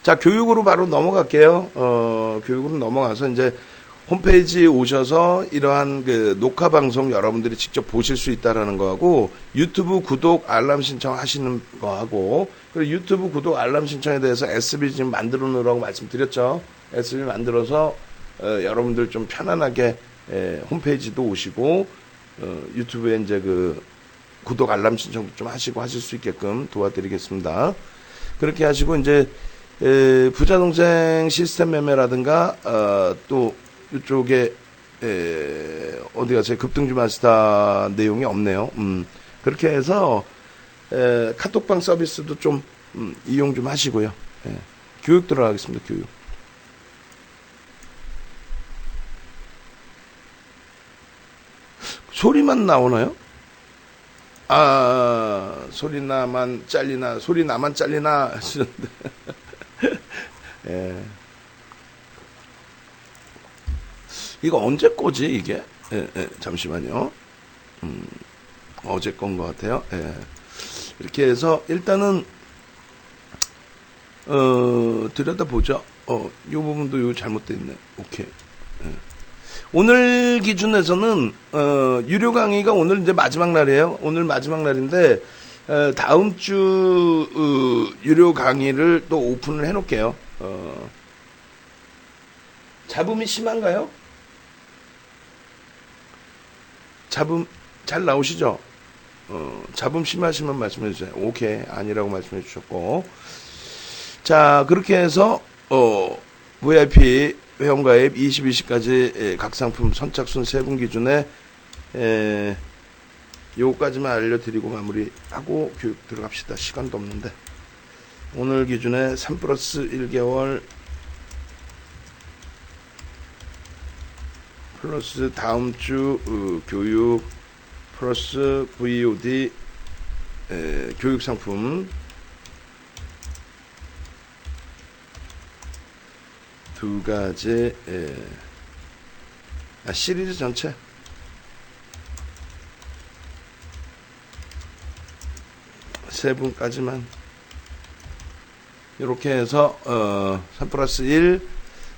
자, 교육으로 바로 넘어갈게요. 교육으로 넘어가서 이제 홈페이지에 오셔서 이러한 그 녹화 방송 여러분들이 직접 보실 수 있다라는 거하고 유튜브 구독 알람 신청하시는 거하고 그리고 유튜브 구독 알람 신청에 대해서 SB 지금 만들어 놓으라고 말씀드렸죠. SB 만들어서 여러분들 좀 편안하게 홈페이지도 오시고 유튜브에 이제 그 구독 알람 신청도 좀 하시고 하실 수 있게끔 도와드리겠습니다. 그렇게 하시고 이제 부자동생 시스템 매매라든가 또 이쪽에 어디 가세요? 급등주 마스터 내용이 없네요. 그렇게 해서 카톡방 서비스도 좀 이용 좀 하시고요. 교육 들어가겠습니다. 교육. 소리만 나오나요? 소리 나만 잘리나 소리 나만 잘리나 하시는데 예. 이거 언제 거지 이게? 잠시만요. 어제 건 것 같아요. 이렇게 해서 일단은 들여다보죠. 이 부분도 요 잘못돼 있네. 오케이. 오늘 기준에서는 유료 강의가 오늘 이제 마지막 날이에요. 오늘 마지막 날인데 다음 주 유료 강의를 또 오픈을 해놓을게요. 잡음이 심한가요? 잡음 잘 나오시죠? 잡음 심하시면 말씀해 주세요. 오케이, 아니라고 말씀해 주셨고. 자, 그렇게 해서 VIP 회원가입 22시까지 각 상품 선착순 3분 기준에 요거까지만 알려드리고 마무리하고 교육 들어갑시다. 시간도 없는데 오늘 기준에 3+1개월 플러스 다음 주 교육 플러스 VOD 교육 상품 두 가지 시리즈 전체 세 분까지만 이렇게 해서 3+1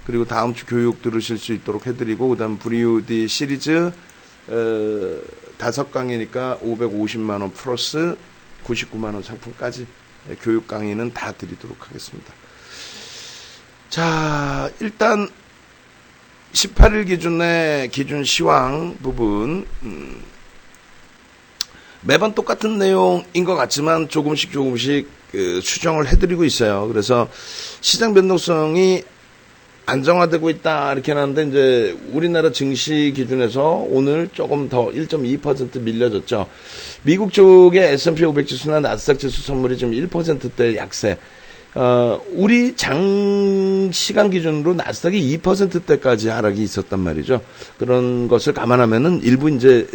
그리고 다음 주 교육 들으실 수 있도록 해드리고 그 다음 VOD 시리즈 5강의니까 550만원 플러스 99만원 상품까지 교육 강의는 다 드리도록 하겠습니다. 자, 일단 18일 기준의 기준 시황 부분 매번 똑같은 내용인 것 같지만 조금씩 수정을 해드리고 있어요. 그래서 시장 변동성이 안정화되고 있다 이렇게 하는데 이제 우리나라 증시 기준에서 오늘 조금 더 1.2% 밀려졌죠. 미국 쪽의 S&P 500 지수나 나스닥 지수 선물이 지금 1%대 약세. 우리 장시간 기준으로 나스닥이 2%대까지 하락이 있었단 말이죠. 그런 것을 감안하면은 일부 이제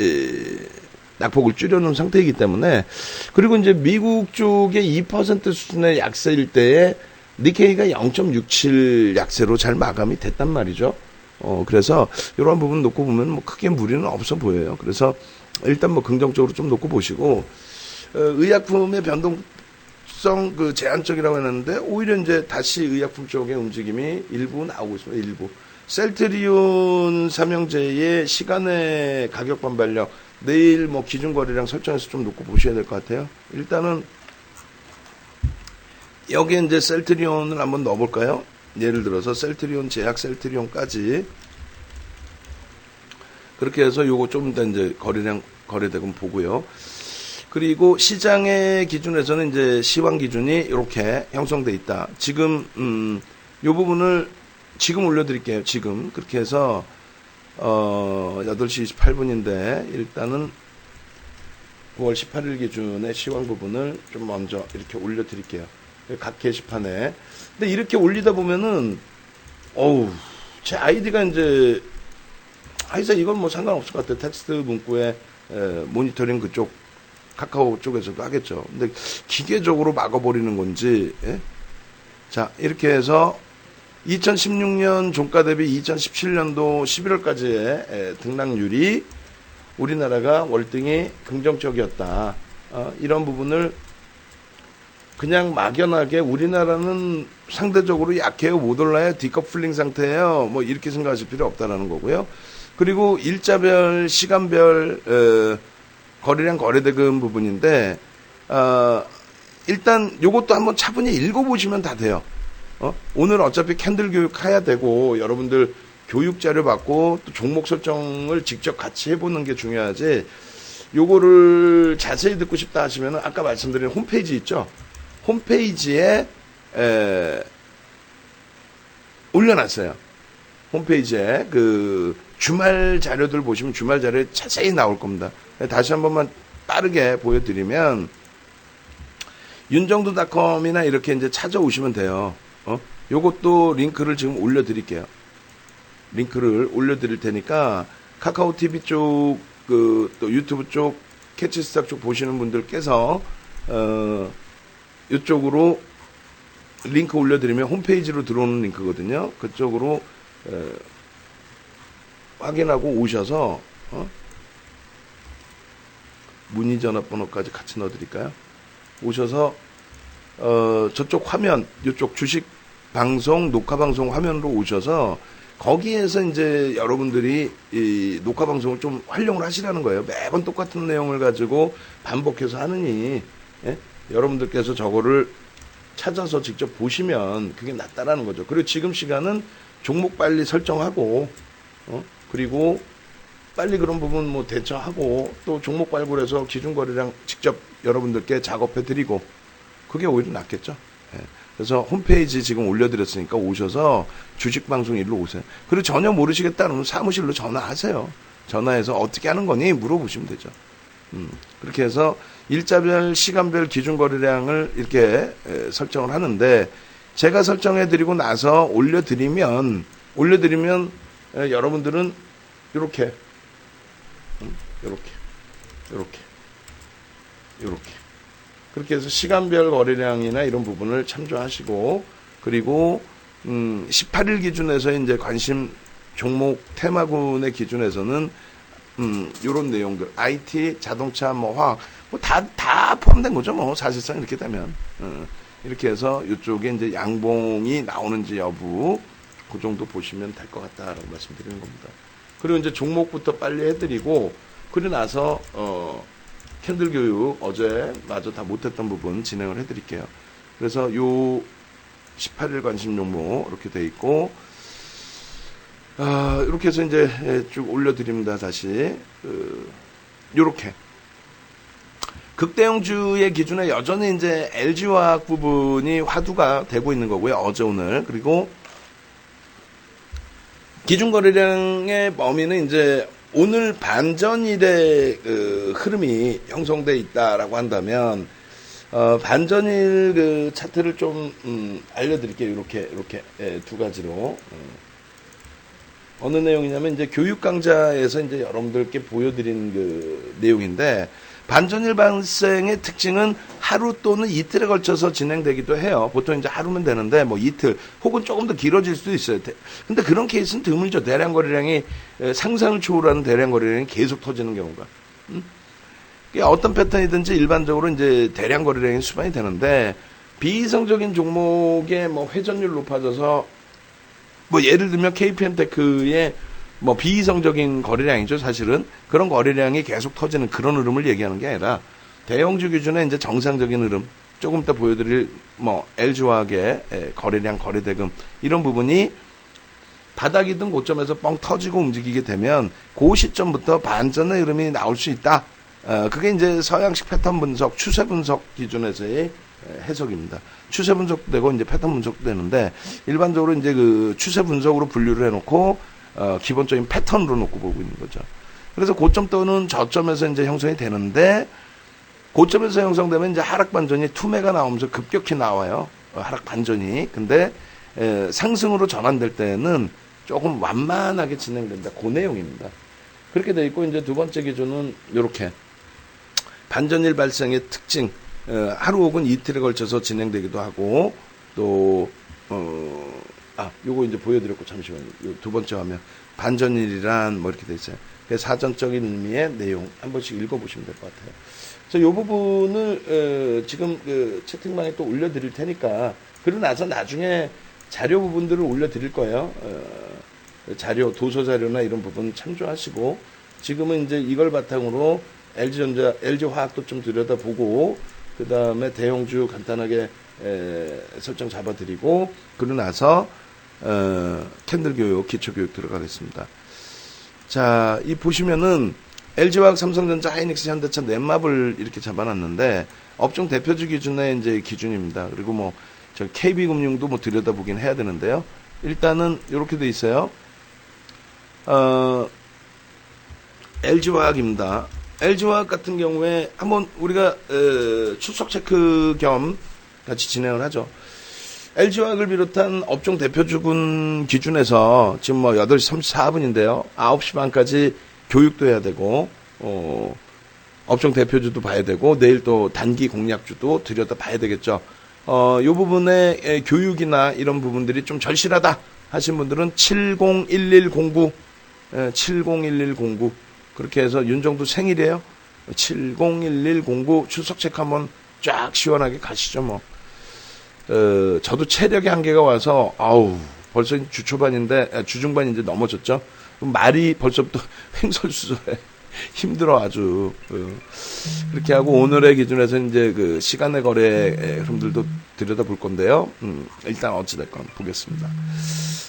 낙폭을 줄여놓은 상태이기 때문에 그리고 이제 미국 쪽의 2% 수준의 약세일 때에 니케이가 0.67 약세로 잘 마감이 됐단 말이죠. 그래서 이런 부분 놓고 보면 뭐 크게 무리는 없어 보여요. 그래서 일단 뭐 긍정적으로 좀 놓고 보시고 의약품의 변동성 그 제한적이라고 했는데 오히려 이제 다시 의약품 쪽의 움직임이 일부 나오고 있습니다. 일부 셀트리온 삼형제의 시간의 가격 반발력 내일 뭐 기준 거래량 설정해서 좀 놓고 보셔야 될 것 같아요. 일단은 여기에 이제 셀트리온을 한번 넣어볼까요? 예를 들어서 셀트리온, 제약 셀트리온까지. 그렇게 해서 요거 좀 더 이제 거래량, 거래대금 보고요. 그리고 시장의 기준에서는 이제 시황 기준이 이렇게 형성돼 있다. 지금, 요 부분을 지금 올려드릴게요. 지금. 그렇게 해서, 8시 28분인데, 일단은 9월 18일 기준의 시황 부분을 좀 먼저 이렇게 올려드릴게요. 각 게시판에. 근데 이렇게 올리다 보면은, 제 아이디가 이제, 하여튼 이건 뭐 상관없을 것 같아요. 텍스트 문구에, 모니터링 그쪽, 카카오 쪽에서도 하겠죠. 근데 기계적으로 막아버리는 건지, 예? 자, 이렇게 해서 2016년 종가 대비 2017년도 11월까지의 등락률이 우리나라가 월등히 긍정적이었다. 이런 부분을 그냥 막연하게 우리나라는 상대적으로 약해요, 못 올라요, 디커플링 상태예요, 뭐 이렇게 생각하실 필요 없다라는 거고요. 그리고 일자별, 시간별 거래량 거래대금 부분인데 일단 요것도 한번 차분히 읽어보시면 다 돼요. 오늘 어차피 캔들 교육 해야 되고 여러분들 교육 자료 받고 또 종목 설정을 직접 같이 해보는 게 중요하지. 요거를 자세히 듣고 싶다 하시면 아까 말씀드린 홈페이지 있죠. 홈페이지에 올려놨어요. 홈페이지에 그 주말 자료들 보시면 주말 자료에 자세히 나올 겁니다. 다시 한 번만 빠르게 보여드리면 윤정도닷컴이나 이렇게 이제 찾아오시면 돼요. 요것도 링크를 지금 올려드릴게요. 링크를 올려드릴 테니까 카카오 TV 쪽, 또 유튜브 쪽, 캐치스탁 쪽 보시는 분들께서 이쪽으로 링크 올려드리면 홈페이지로 들어오는 링크거든요. 그쪽으로 확인하고 오셔서 문의 전화번호까지 같이 넣어드릴까요? 오셔서 저쪽 화면, 이쪽 주식 방송, 녹화 방송 화면으로 오셔서 거기에서 이제 여러분들이 이 녹화 방송을 좀 활용을 하시라는 거예요. 매번 똑같은 내용을 가지고 반복해서 하느니 여러분들께서 저거를 찾아서 직접 보시면 그게 낫다라는 거죠. 그리고 지금 시간은 종목 빨리 설정하고 그리고 빨리 그런 부분 뭐 대처하고 또 종목 발굴해서 기준거래량 직접 여러분들께 작업해 드리고 그게 오히려 낫겠죠. 그래서 홈페이지 지금 올려드렸으니까 오셔서 주식방송 일로 오세요. 그리고 전혀 모르시겠다 그러면 사무실로 전화하세요. 전화해서 어떻게 하는 거니 물어보시면 되죠. 그렇게 해서 일자별, 시간별 기준거래량을 이렇게 설정을 하는데 제가 설정해드리고 나서 올려드리면 여러분들은 이렇게 그렇게 해서 시간별 거래량이나 이런 부분을 참조하시고 그리고 18일 기준에서 이제 관심 종목 테마군의 기준에서는 요런 내용들 IT, 자동차, 뭐 화학 뭐 다 포함된 거죠. 뭐 사실상 이렇게 되면 이렇게 해서 이쪽에 이제 양봉이 나오는지 여부 그 정도 보시면 될 것 같다라고 말씀드리는 겁니다. 그리고 이제 종목부터 빨리 해드리고 그러고 나서 캔들 교육 어제 마저 다 못했던 부분 진행을 해드릴게요. 그래서 요 18일 관심 종목 이렇게 돼 있고 이렇게 해서 이제 쭉 올려드립니다. 다시 요렇게 극대형주의 기준에 여전히 이제 LG화학 부분이 화두가 되고 있는 거고요. 어제 오늘 그리고 기준거래량의 범위는 이제 오늘 반전일의 흐름이 형성돼 있다라고 한다면 반전일 그 차트를 좀 알려드릴게요. 이렇게 두 가지로 어느 내용이냐면 이제 교육 강좌에서 이제 여러분들께 보여드린 그 내용인데 반전일 발생의 특징은 하루 또는 이틀에 걸쳐서 진행되기도 해요. 보통 이제 하루면 되는데 뭐 이틀 혹은 조금 더 길어질 수도 있어요. 근데 그런 케이스는 드물죠. 대량 거래량이 상상을 초월하는 대량 거래량이 계속 터지는 경우가. 어떤 패턴이든지 일반적으로 이제 대량 거래량이 수반이 되는데 비이성적인 종목의 뭐 회전율 높아져서 뭐 예를 들면 KPM테크의 뭐 비이성적인 거래량이죠. 사실은 그런 거래량이 계속 터지는 그런 흐름을 얘기하는 게 아니라 대형주 기준의 이제 정상적인 흐름 조금 이따 보여드릴 뭐 LG화학의 거래량 거래대금 이런 부분이 바닥이든 고점에서 뻥 터지고 움직이게 되면 그 시점부터 반전의 흐름이 나올 수 있다. 그게 이제 서양식 패턴 분석, 추세 분석 기준에서의 해석입니다. 추세 분석도 되고 이제 패턴 분석도 되는데 일반적으로 이제 그 추세 분석으로 분류를 해놓고 기본적인 패턴으로 놓고 보고 있는 거죠. 그래서 고점 또는 저점에서 이제 형성이 되는데 고점에서 형성되면 이제 하락 반전이 투매가 나오면서 급격히 나와요. 하락 반전이. 근데 상승으로 전환될 때는 조금 완만하게 진행된다. 그 내용입니다. 그렇게 돼 있고 이제 두 번째 기준은 이렇게 반전일 발생의 특징 하루 혹은 이틀에 걸쳐서 진행되기도 하고 또 요거 이제 보여드렸고 잠시만요. 요 두 번째 화면 반전일이란 뭐 이렇게 돼 있어요. 그 사전적인 의미의 내용 한 번씩 읽어보시면 될 것 같아요. 그래서 이 부분을 지금 그 채팅방에 또 올려드릴 테니까 그러고 나서 나중에 자료 부분들을 올려드릴 거예요. 자료, 도서 자료나 이런 부분 참조하시고 지금은 이제 이걸 바탕으로 LG전자, LG화학도 좀 들여다보고 그 다음에 대형주 간단하게 설정 잡아드리고 그러고 나서 캔들 교육, 기초 교육 들어가겠습니다. 자, 이 보시면은 LG화학, 삼성전자, 하이닉스, 현대차 넷마블 이렇게 잡아놨는데 업종 대표주 기준의 이제 기준입니다. 그리고 뭐 저 KB금융도 뭐 들여다보긴 해야 되는데요. 일단은 이렇게 돼 있어요. LG화학입니다. LG화학 같은 경우에 한번 우리가 출석 체크 겸 같이 진행을 하죠. LG화학을 비롯한 업종 대표주군 기준에서 지금 뭐 8시 34분인데요. 9시 반까지 교육도 해야 되고 업종 대표주도 봐야 되고 내일 또 단기 공략주도 들여다 봐야 되겠죠. 요 부분에 교육이나 이런 부분들이 좀 절실하다 하신 분들은 701109 701109 그렇게 해서 윤정도 생일이에요. 701109 출석 체크 한번 쫙 시원하게 가시죠 뭐. 저도 체력의 한계가 와서 벌써 주초반인데 주중반 이제 넘어졌죠. 말이 벌써부터 횡설수설해. 힘들어 아주. 그렇게 하고 오늘의 기준에서 이제 그 시간의 거래 흐름들도 들여다볼 건데요. 일단 어찌됐건 보겠습니다.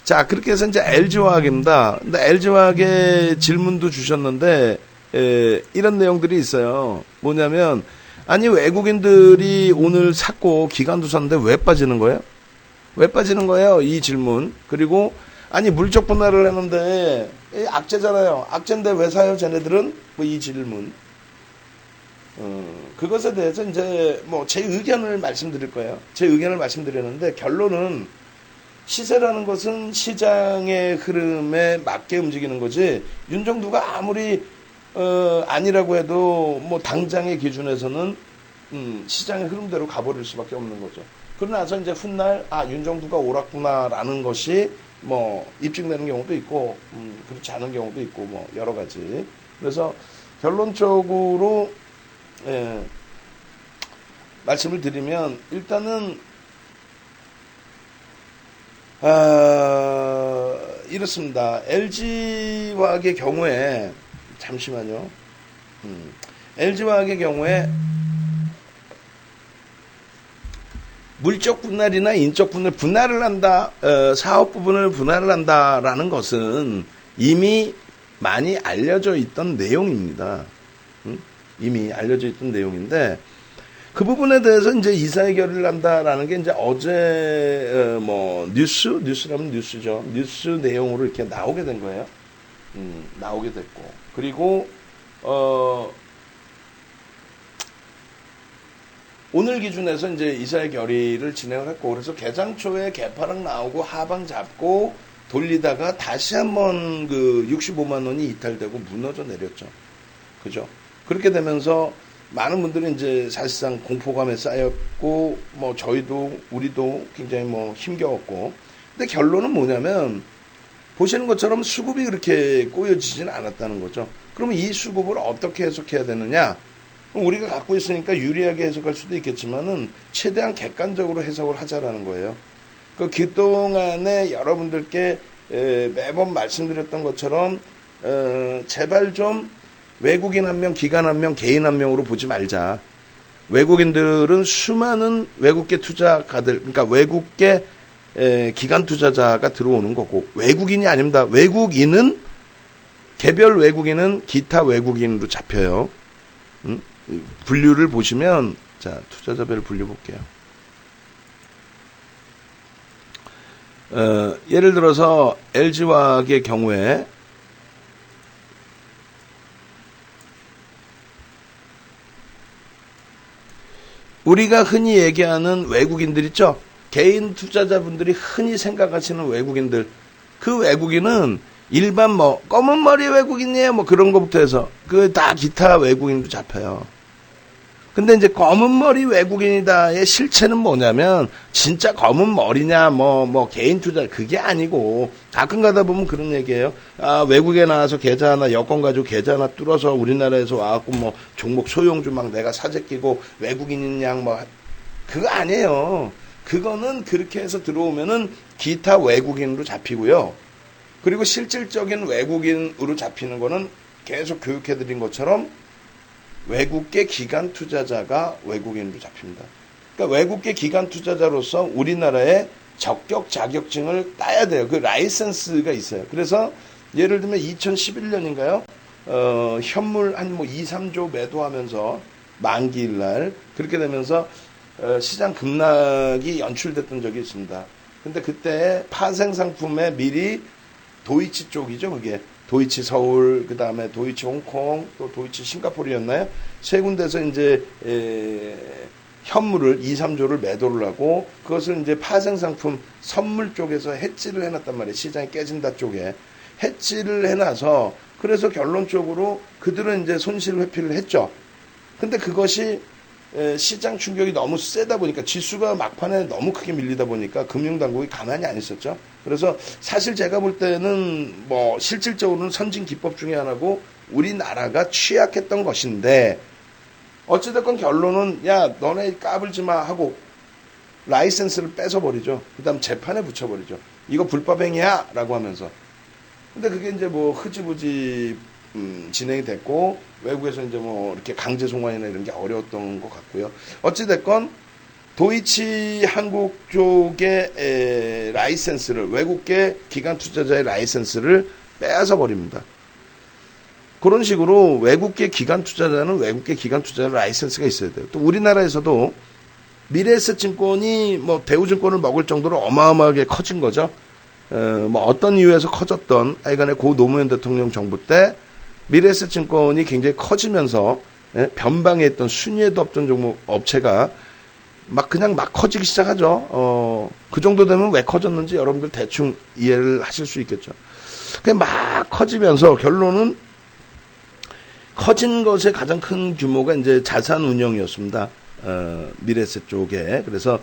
자, 그렇게 해서 이제 LG화학입니다. 근데 LG화학의 질문도 주셨는데 이런 내용들이 있어요. 뭐냐면 아니 외국인들이 오늘 샀고 기관도 샀는데 왜 빠지는 거예요? 왜 빠지는 거예요? 이 질문. 그리고 아니 물적 분할을 했는데 악재잖아요. 악재인데 왜 사요? 쟤네들은? 뭐 이 질문. 그것에 대해서 이제 뭐 제 의견을 말씀드릴 거예요. 제 의견을 말씀드렸는데 결론은 시세라는 것은 시장의 흐름에 맞게 움직이는 거지. 윤정두가 아무리 아니라고 해도 뭐 당장의 기준에서는 시장의 흐름대로 가버릴 수밖에 없는 거죠. 그러고 나서 이제 훗날 윤정두가 옳았구나라는 것이 뭐 입증되는 경우도 있고 그렇지 않은 경우도 있고 뭐 여러 가지. 그래서 결론적으로 말씀을 드리면 일단은 이렇습니다. LG화학의 경우에 잠시만요. LG화학의 경우에 물적 분할이나 인적 분할을 한다, 사업 부분을 분할을 한다라는 것은 이미 많이 알려져 있던 내용입니다. 이미 알려져 있던 내용인데 그 부분에 대해서 이제 이사회결의를 한다라는 게 이제 어제 뭐 뉴스라면 뉴스죠. 뉴스 내용으로 이렇게 나오게 된 거예요. 나오게 됐고 그리고 오늘 기준에서 이제 이사회 결의를 진행을 했고 그래서 개장 초에 개파락 나오고 하방 잡고 돌리다가 다시 한번 그 65만 원이 이탈되고 무너져 내렸죠. 그죠? 그렇게 되면서 많은 분들이 이제 사실상 공포감에 쌓였고 뭐 저희도 우리도 굉장히 뭐 힘겨웠고 근데 결론은 뭐냐면 보시는 것처럼 수급이 그렇게 꼬여지지는 않았다는 거죠. 그러면 이 수급을 어떻게 해석해야 되느냐? 우리가 갖고 있으니까 유리하게 해석할 수도 있겠지만은 최대한 객관적으로 해석을 하자라는 거예요. 그동안에 여러분들께 매번 말씀드렸던 것처럼 제발 좀 외국인 한 명, 기관 한 명, 개인 한 명으로 보지 말자. 외국인들은 수많은 외국계 투자가들, 그러니까 외국계 기관 투자자가 들어오는 거고 외국인이 아닙니다. 외국인은 개별 외국인은 기타 외국인으로 잡혀요. 분류를 보시면 자 투자자별 분류 볼게요. 예를 들어서 LG화학의 경우에 우리가 흔히 얘기하는 외국인들 있죠. 개인 투자자분들이 흔히 생각하시는 외국인들. 그 외국인은 일반 뭐 검은 머리 외국인이에요. 뭐 그런 것부터 해서 그 다 기타 외국인도 잡혀요. 근데 이제 검은 머리 외국인이다의 실체는 뭐냐면 진짜 검은 머리냐 뭐 개인 투자 그게 아니고 가끔 가다 보면 그런 얘기예요. 아, 외국에 나와서 계좌 하나 여권 가지고 계좌 하나 뚫어서 우리나라에서 와갖고 뭐 종목 소용주 막 내가 사재 끼고 외국인인 양 뭐 그거 아니에요. 그거는 그렇게 해서 들어오면은 기타 외국인으로 잡히고요. 그리고 실질적인 외국인으로 잡히는 거는 계속 교육해드린 것처럼 외국계 기관 투자자가 외국인으로 잡힙니다. 그러니까 외국계 기관 투자자로서 우리나라의 적격 자격증을 따야 돼요. 그 라이센스가 있어요. 그래서 예를 들면 2011년인가요? 현물 한 뭐 2, 3조 매도하면서 만기일 날 그렇게 되면서 시장 급락이 연출됐던 적이 있습니다. 근데 그때 파생 상품에 미리 도이치 쪽이죠, 그게. 도이치 서울, 그 다음에 도이치 홍콩, 또 도이치 싱가포르였나요? 세 군데서 이제, 현물을 2, 3조를 매도를 하고, 그것을 이제 파생상품 선물 쪽에서 해지를 해놨단 말이에요. 시장이 깨진다 쪽에. 해지를 해놔서, 그래서 결론적으로 그들은 이제 손실 회피를 했죠. 근데 그것이 시장 충격이 너무 세다 보니까 지수가 막판에 너무 크게 밀리다 보니까 금융당국이 가만히 안 있었죠. 그래서 사실 제가 볼 때는 뭐 실질적으로는 선진 기법 중에 하나고 우리나라가 취약했던 것인데 어찌됐건 결론은 야 너네 까불지 마 하고 라이센스를 뺏어버리죠. 그 다음 재판에 붙여버리죠. 이거 불법행위야 라고 하면서. 근데 그게 이제 뭐 흐지부지 진행이 됐고 외국에서 이제 뭐 이렇게 강제 송환이나 이런 게 어려웠던 것 같고요. 어찌됐건 도이치 한국 쪽의 라이센스를 외국계 기관 투자자의 라이센스를 빼앗아 버립니다. 그런 식으로 외국계 기관 투자자는 외국계 기관 투자자 라이센스가 있어야 돼요. 또 우리나라에서도 미래에셋증권이 뭐 대우증권을 먹을 정도로 어마어마하게 커진 거죠. 뭐 어떤 이유에서 커졌던 하여간에 고 노무현 대통령 정부 때 미래에셋증권이 굉장히 커지면서 변방에 있던 순위에도 없던 종목 업체가 그냥 막 커지기 시작하죠. 그 정도 되면 왜 커졌는지 여러분들 대충 이해를 하실 수 있겠죠. 그냥 막 커지면서 결론은 커진 것의 가장 큰 규모가 이제 자산 운용이었습니다. 미래에셋 쪽에. 그래서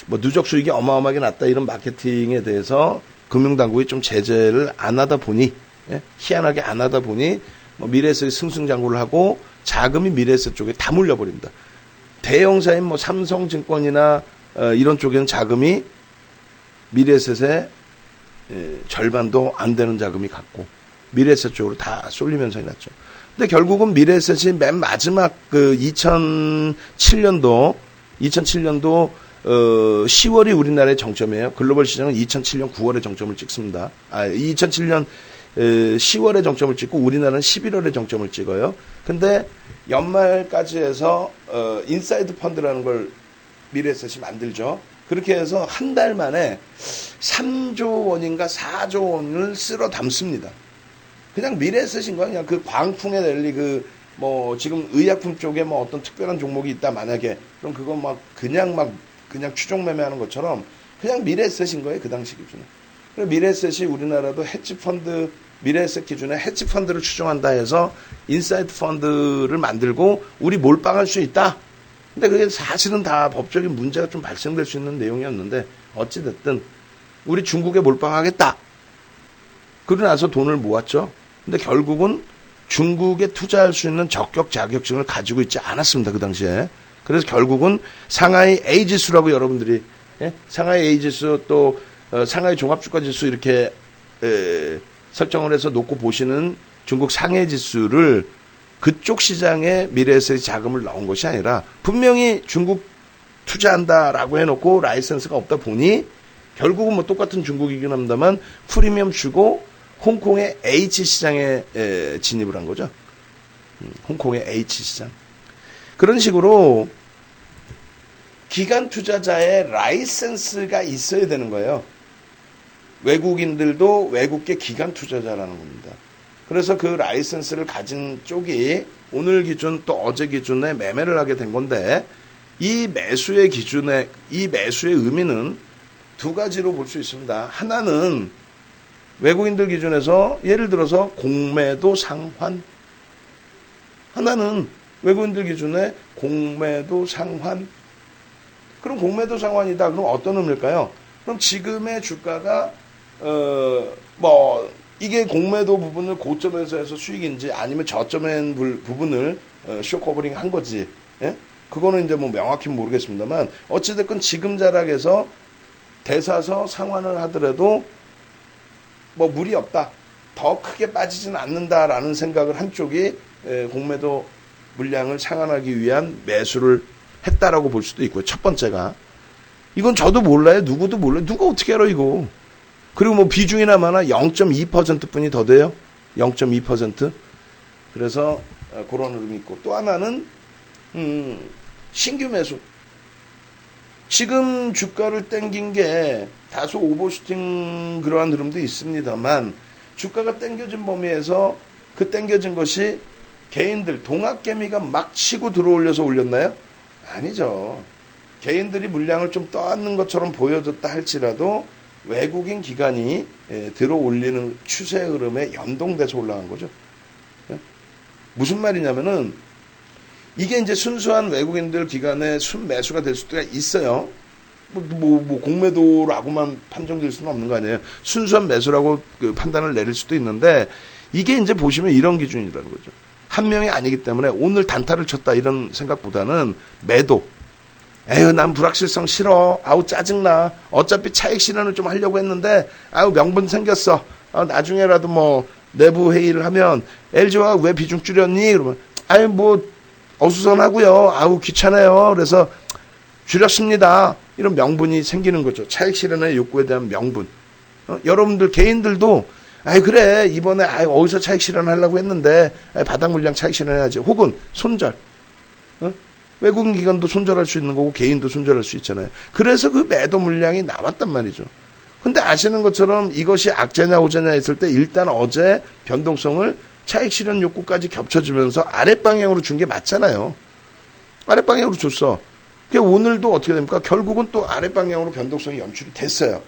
뭐 누적 수익이 어마어마하게 났다 이런 마케팅에 대해서 금융당국이 좀 제재를 안 하다 보니, 희한하게 안 하다 보니 뭐 미래에셋이 승승장구를 하고 자금이 미래에셋 쪽에 다 몰려버립니다. 대형사인 뭐 삼성증권이나 이런 쪽에는 자금이 미래에셋의 절반도 안 되는 자금이 갔고 미래에셋 쪽으로 다 쏠리면서 났죠. 근데 결국은 미래에셋이 맨 마지막 그 2007년도 10월이 우리나라의 정점이에요. 글로벌 시장은 2007년 9월에 정점을 찍습니다. 2007년 10월에 정점을 찍고 우리나라는 11월에 정점을 찍어요. 근데 연말까지 해서 인사이드 펀드라는 걸 미래에셋이 만들죠. 그렇게 해서 한 달 만에 3조 원인가 4조 원을 쓸어 담습니다. 그냥 미래에셋인 거야. 그냥 그 광풍의 랠리 뭐 지금 의약품 쪽에 뭐 어떤 특별한 종목이 있다 만약에 그럼 그거 그냥 추종 매매하는 것처럼 그냥 미래에셋인 거예요. 그 당시 기준에. 그래서 미래에셋이 우리나라도 헤지펀드 미래에셋 기준에 헤지펀드를 추종한다 해서 인사이드 펀드를 만들고 우리 몰빵할 수 있다. 근데 그게 사실은 다 법적인 문제가 좀 발생될 수 있는 내용이었는데 어찌됐든 우리 중국에 몰빵하겠다. 그러고 나서 돈을 모았죠. 근데 결국은 중국에 투자할 수 있는 적격 자격증을 가지고 있지 않았습니다. 그 당시에. 그래서 결국은 상하이 A지수라고 여러분들이 상하이 A지수 또 상하이 종합주가지수 이렇게 설정을 해서 놓고 보시는 중국 상해지수를 그쪽 시장에 미래에셋이 자금을 넣은 것이 아니라 분명히 중국 투자한다라고 해놓고 라이센스가 없다 보니 결국은 뭐 똑같은 중국이긴 합니다만 프리미엄 주고 홍콩의 H시장에 진입을 한 거죠. 홍콩의 H시장. 그런 식으로 기관 투자자의 라이센스가 있어야 되는 거예요. 외국인들도 외국계 기관 투자자라는 겁니다. 그래서 그 라이센스를 가진 쪽이 오늘 기준 또 어제 기준에 매매를 하게 된 건데 이 매수의 의미는 두 가지로 볼 수 있습니다. 하나는 외국인들 기준에서 예를 들어서 공매도 상환. 하나는 외국인들 기준에 공매도 상환. 그럼 공매도 상환이다. 그럼 어떤 의미일까요? 그럼 지금의 주가가 이게 공매도 부분을 고점에서 해서 수익인지 아니면 저점의 부분을 쇼커버링 한 거지. 예? 그거는 이제 뭐 명확히 모르겠습니다만 어찌됐건 지금 자락에서 대사서 상환을 하더라도 뭐 무리 없다. 더 크게 빠지진 않는다라는 생각을 한쪽이 공매도 물량을 상환하기 위한 매수를 했다라고 볼 수도 있고요. 첫 번째가. 이건 저도 몰라요. 누구도 몰라요. 누가 어떻게 알아 이거. 그리고 뭐 비중이나 마나 0.2%뿐이 더 돼요. 0.2%. 그래서 그런 흐름이 있고 또 하나는 신규 매수. 지금 주가를 땡긴 게 다소 오버슈팅 그러한 흐름도 있습니다만 주가가 땡겨진 범위에서 그 땡겨진 것이 개인들 동학개미가 막 치고 들어올려서 올렸나요? 아니죠. 개인들이 물량을 좀 떠안는 것처럼 보여줬다 할지라도 외국인 기관이 들어올리는 추세 흐름에 연동돼서 올라간 거죠. 무슨 말이냐면은 이게 이제 순수한 외국인들 기관의 순매수가 될 수도 있어요. 공매도라고만 판정될 수는 없는 거 아니에요. 순수한 매수라고 그 판단을 내릴 수도 있는데 이게 이제 보시면 이런 기준이라는 거죠. 한 명이 아니기 때문에 오늘 단타를 쳤다 이런 생각보다는 매도. 에휴, 난 불확실성 싫어. 아우, 짜증나. 어차피 차익 실현을 좀 하려고 했는데, 아우, 명분 생겼어. 나중에라도 뭐, 내부 회의를 하면, LG화 왜 비중 줄였니? 그러면, 아유, 뭐, 어수선하고요. 아우, 귀찮아요. 그래서, 줄였습니다. 이런 명분이 생기는 거죠. 차익 실현의 욕구에 대한 명분. 여러분들, 개인들도, 아이, 그래. 이번에, 어디서 차익 실현하려고 했는데, 바닥 물량 차익 실현해야지. 혹은, 손절. 외국인 기관도 손절할 수 있는 거고 개인도 손절할 수 있잖아요. 그래서 그 매도 물량이 나왔단 말이죠. 근데 아시는 것처럼 이것이 악재냐 오재냐 했을 때 일단 어제 변동성을 차익 실현 욕구까지 겹쳐지면서 아랫방향으로 준 게 맞잖아요. 아랫방향으로 줬어. 오늘도 어떻게 됩니까? 결국은 또 아랫방향으로 변동성이 연출이 됐어요.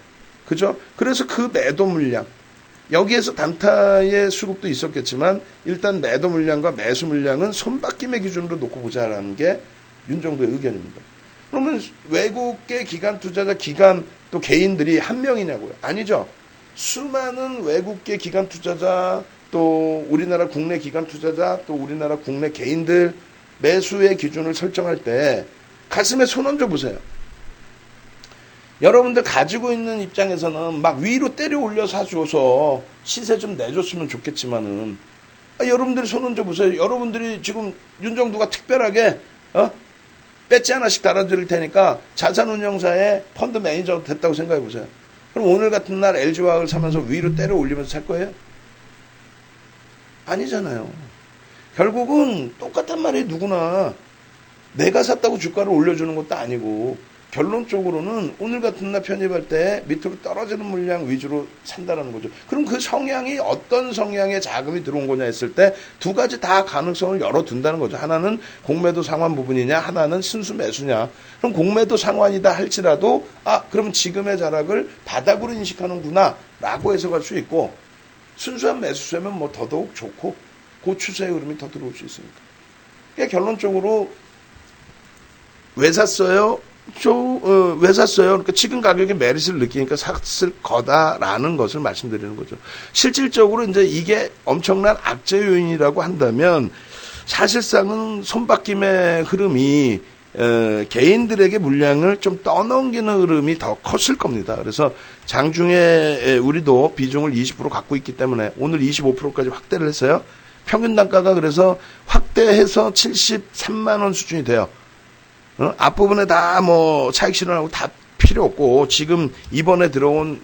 그죠? 그래서 그 매도 물량 여기에서 단타의 수급도 있었겠지만 일단 매도 물량과 매수 물량은 손바뀜의 기준으로 놓고 보자라는 게 윤정도의 의견입니다. 그러면 외국계 기관 투자자 기관 또 개인들이 한 명이냐고요? 아니죠. 수많은 외국계 기관 투자자 또 우리나라 국내 기관 투자자 또 우리나라 국내 개인들 매수의 기준을 설정할 때 가슴에 손 얹어 보세요. 여러분들 가지고 있는 입장에서는 막 위로 때려 올려 사줘서 시세 좀 내줬으면 좋겠지만은 여러분들이 손 얹어 보세요. 여러분들이 지금 윤정도가 특별하게 배지 하나씩 달아드릴 테니까 자산운용사의 펀드 매니저 됐다고 생각해 보세요. 그럼 오늘 같은 날 LG화학을 사면서 위로 때려 올리면서 살 거예요? 아니잖아요. 결국은 똑같단 말이에요. 누구나. 내가 샀다고 주가를 올려주는 것도 아니고 결론적으로는 오늘 같은 날 편입할 때 밑으로 떨어지는 물량 위주로 산다는 거죠. 그럼 그 성향이 어떤 성향의 자금이 들어온 거냐 했을 때 두 가지 다 가능성을 열어둔다는 거죠. 하나는 공매도 상환 부분이냐 하나는 순수 매수냐. 그럼 공매도 상환이다 할지라도 그러면 지금의 자락을 바닥으로 인식하는구나 라고 해석할 수 있고 순수한 매수세면 뭐 더더욱 좋고 그 추세의 흐름이 더 들어올 수 있으니까. 그러니까 결론적으로 왜 샀어요? 왜 샀어요? 그러니까 지금 가격에 메리트를 느끼니까 샀을 거다라는 것을 말씀드리는 거죠. 실질적으로 이제 이게 엄청난 악재 요인이라고 한다면 사실상은 손바뀜의 흐름이 개인들에게 물량을 좀 떠넘기는 흐름이 더 컸을 겁니다. 그래서 장중에 우리도 비중을 20% 갖고 있기 때문에 오늘 25%까지 확대를 했어요. 평균 단가가 그래서 확대해서 73만 원 수준이 돼요. 앞부분에 다 뭐 차익 실현하고 다 필요 없고 지금 이번에 들어온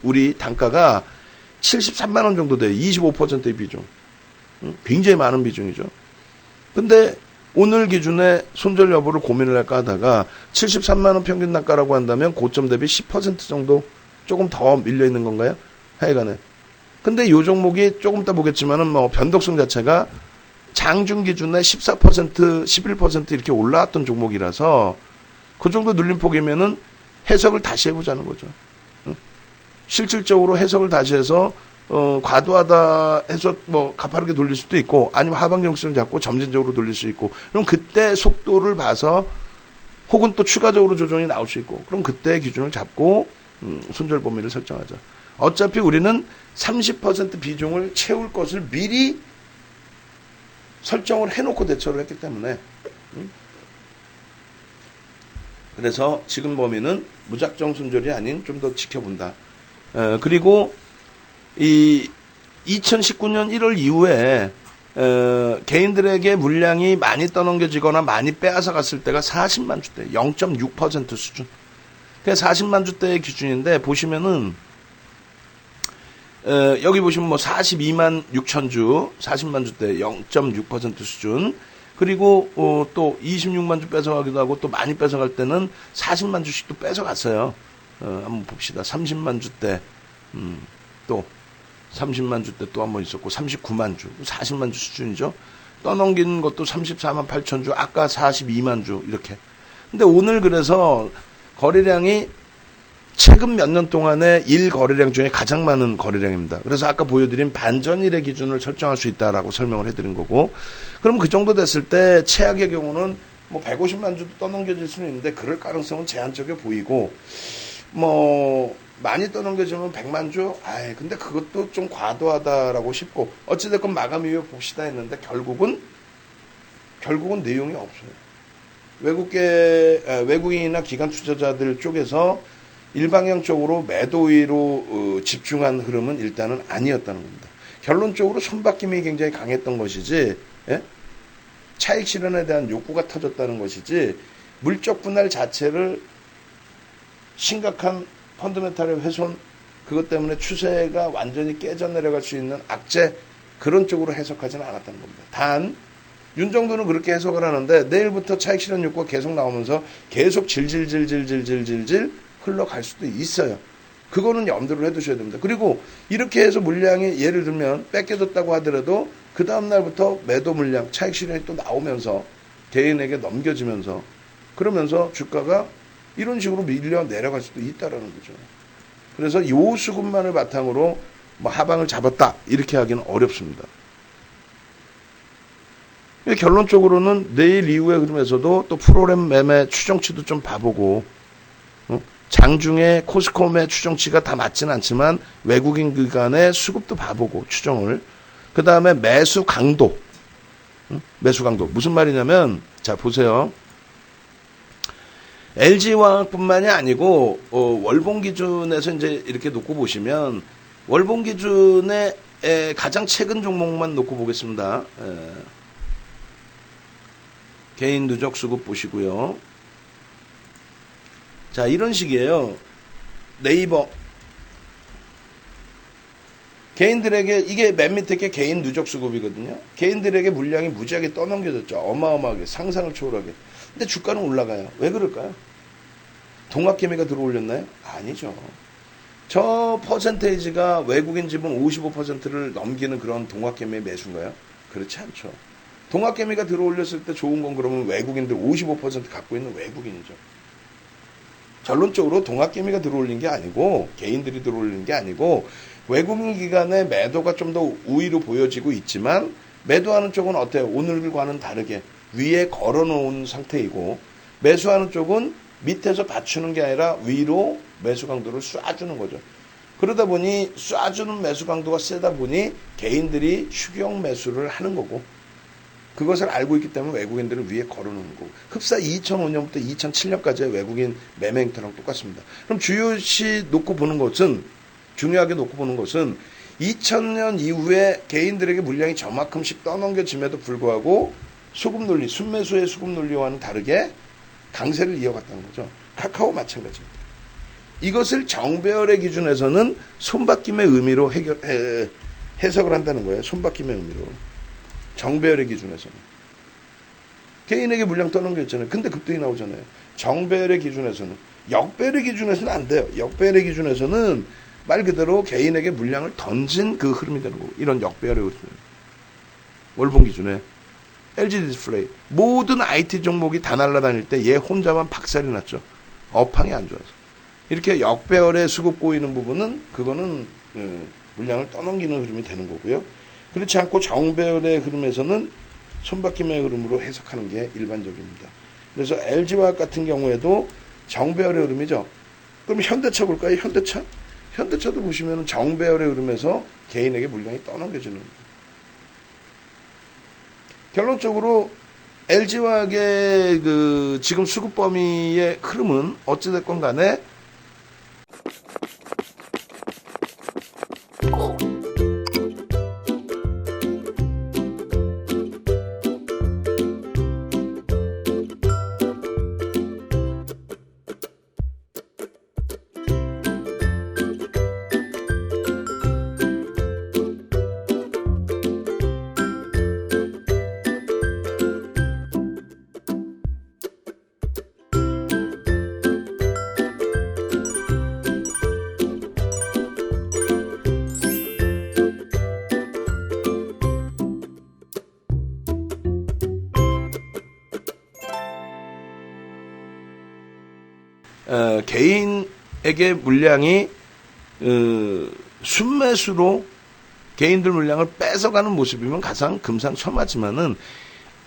우리 단가가 73만 원 정도 돼요. 25%의 비중. 굉장히 많은 비중이죠. 근데 오늘 기준에 손절 여부를 고민을 할까 하다가 73만 원 평균 단가라고 한다면 고점 대비 10% 정도 조금 더 밀려 있는 건가요? 하여간에. 근데 이 종목이 조금 이따 보겠지만은 뭐 변동성 자체가 장중 기준에 14%, 11% 이렇게 올라왔던 종목이라서 그 정도 눌림폭이면은 해석을 다시 해보자는 거죠. 실질적으로 해석을 다시 해서 과도하다 해서 뭐 가파르게 돌릴 수도 있고 아니면 하방정수를 잡고 점진적으로 돌릴 수 있고 그럼 그때 속도를 봐서 혹은 또 추가적으로 조정이 나올 수 있고 그럼 그때 기준을 잡고 손절 범위를 설정하자. 어차피 우리는 30% 비중을 채울 것을 미리 설정을 해놓고 대처를 했기 때문에 그래서 지금 범위는 무작정 손절이 아닌 좀 더 지켜본다. 그리고 이 2019년 1월 이후에 개인들에게 물량이 많이 떠넘겨지거나 많이 빼앗아 갔을 때가 40만 주대, 0.6% 수준. 그게 40만 주대의 기준인데 보시면은 여기 보시면 뭐 42만 6천 주, 40만 주대 0.6% 수준. 그리고 또 26만 주 뺏어가기도 하고 또 많이 뺏어갈 때는 40만 주씩도 뺏어갔어요. 한번 봅시다. 30만 주대, 또 30만 주 때 또 한 번 있었고 39만 주, 40만 주 수준이죠. 떠넘긴 것도 34만 8천 주, 아까 42만 주 이렇게. 근데 오늘 그래서 거래량이 최근 몇 년 동안의 일 거래량 중에 가장 많은 거래량입니다. 그래서 아까 보여드린 반전일의 기준을 설정할 수 있다라고 설명을 해드린 거고, 그럼 그 정도 됐을 때 최악의 경우는 뭐 150만 주도 떠넘겨질 수는 있는데 그럴 가능성은 제한적이어 보이고, 뭐 많이 떠넘겨지면 100만 주? 근데 그것도 좀 과도하다라고 싶고, 어찌됐건 마감 이후에 봅시다 했는데 결국은 내용이 없어요. 외국인이나 기관 투자자들 쪽에서 일방향적으로 매도위로 집중한 흐름은 일단은 아니었다는 겁니다. 결론적으로 손바뀜이 굉장히 강했던 것이지, 예? 차익 실현에 대한 욕구가 터졌다는 것이지, 물적 분할 자체를 심각한 펀더멘탈의 훼손, 그것 때문에 추세가 완전히 깨져 내려갈 수 있는 악재, 그런 쪽으로 해석하지는 않았다는 겁니다. 단 윤정도는 그렇게 해석을 하는데 내일부터 차익 실현 욕구가 계속 나오면서 계속 질질질질질질질 흘러갈 수도 있어요. 그거는 염두를 해두셔야 됩니다. 그리고 이렇게 해서 물량이 예를 들면 뺏겨졌다고 하더라도 그 다음날부터 매도 물량, 차익 실현이 또 나오면서 개인에게 넘겨지면서 그러면서 주가가 이런 식으로 밀려 내려갈 수도 있다라는 거죠. 그래서 요 수급만을 바탕으로 뭐 하방을 잡았다 이렇게 하기는 어렵습니다. 결론적으로는 내일 이후에 그러면서도 또 프로그램 매매 추정치도 좀 봐보고, 장중에 코스코매 추정치가 다 맞지는 않지만 외국인 기관의 수급도 봐보고 추정을, 그 다음에 매수 강도, 무슨 말이냐면 자 보세요. LG화학뿐만이 아니고 월봉 기준에서 이제 이렇게 놓고 보시면 월봉 기준의 가장 최근 종목만 놓고 보겠습니다. 개인 누적 수급 보시고요. 자, 이런 식이에요. 네이버. 개인들에게, 이게 맨 밑에 게 개인 누적 수급이거든요. 개인들에게 물량이 무지하게 떠넘겨졌죠. 어마어마하게, 상상을 초월하게. 근데 주가는 올라가요. 왜 그럴까요? 동학개미가 들어올렸나요? 아니죠. 저 퍼센테이지가 외국인 지분 55%를 넘기는 그런 동학개미의 매수인가요? 그렇지 않죠. 동학개미가 들어올렸을 때 좋은 건 그러면 외국인들 55% 갖고 있는 외국인이죠. 결론적으로 동학개미가 들어올린 게 아니고 개인들이 들어올린 게 아니고 외국인 기관의 매도가 좀 더 우위로 보여지고 있지만 매도하는 쪽은 어때요? 오늘과는 다르게 위에 걸어놓은 상태이고 매수하는 쪽은 밑에서 받치는 게 아니라 위로 매수 강도를 쏴주는 거죠. 그러다 보니 쏴주는 매수 강도가 세다 보니 개인들이 추격 매수를 하는 거고 그것을 알고 있기 때문에 외국인들은 위에 걸어놓는 거고 흡사 2005년부터 2007년까지의 외국인 매매 행태랑 똑같습니다. 그럼 주요시 놓고 보는 것은 중요하게 놓고 보는 것은 2000년 이후에 개인들에게 물량이 저만큼씩 떠넘겨짐에도 불구하고 수급 논리, 순매수의 수급 논리와는 다르게 강세를 이어갔다는 거죠. 카카오 마찬가지입니다. 이것을 정배열의 기준에서는 손바뀜의 의미로 해석을 한다는 거예요. 손바뀜의 의미로. 정배열의 기준에서는. 개인에게 물량 떠넘겼잖아요. 근데 급등이 나오잖아요. 정배열의 기준에서는. 역배열의 기준에서는 안 돼요. 역배열의 기준에서는 말 그대로 개인에게 물량을 던진 그 흐름이 되는 거고. 이런 역배열의 흐름. 월봉 기준에. LG 디스플레이. 모든 IT 종목이 다 날아다닐 때 얘 혼자만 박살이 났죠. 업황이 안 좋아서. 이렇게 역배열의 수급 꼬이는 부분은 그거는 물량을 떠넘기는 흐름이 되는 거고요. 그렇지 않고 정배열의 흐름에서는 손바뀜의 흐름으로 해석하는 게 일반적입니다. 그래서 LG화학 같은 경우에도 정배열의 흐름이죠. 그럼 현대차 볼까요? 현대차? 현대차도 보시면 정배열의 흐름에서 개인에게 물량이 떠넘겨지는 거예요. 결론적으로 LG화학의 그 지금 수급 범위의 흐름은 어찌됐건 간에 개인에게 물량이 순매수로 개인들 물량을 뺏어가는 모습이면 가장 금상첨화지만은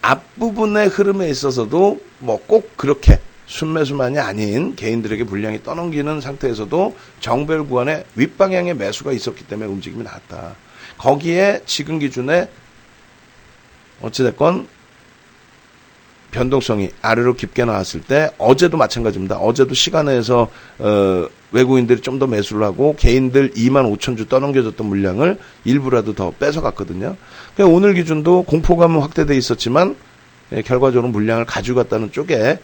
앞부분의 흐름에 있어서도 뭐 꼭 그렇게 순매수만이 아닌 개인들에게 물량이 떠넘기는 상태에서도 정배열 구간에 윗방향의 매수가 있었기 때문에 움직임이 나왔다. 거기에 지금 기준에 어찌됐건 변동성이 아래로 깊게 나왔을 때 어제도 마찬가지입니다. 어제도 시간에서 외국인들이 좀 더 매수를 하고 개인들 25,000주 떠넘겨졌던 물량을 일부라도 더 뺏어갔거든요. 그러니까 오늘 기준도 공포감은 확대돼 있었지만 결과적으로 물량을 가져갔다는 쪽에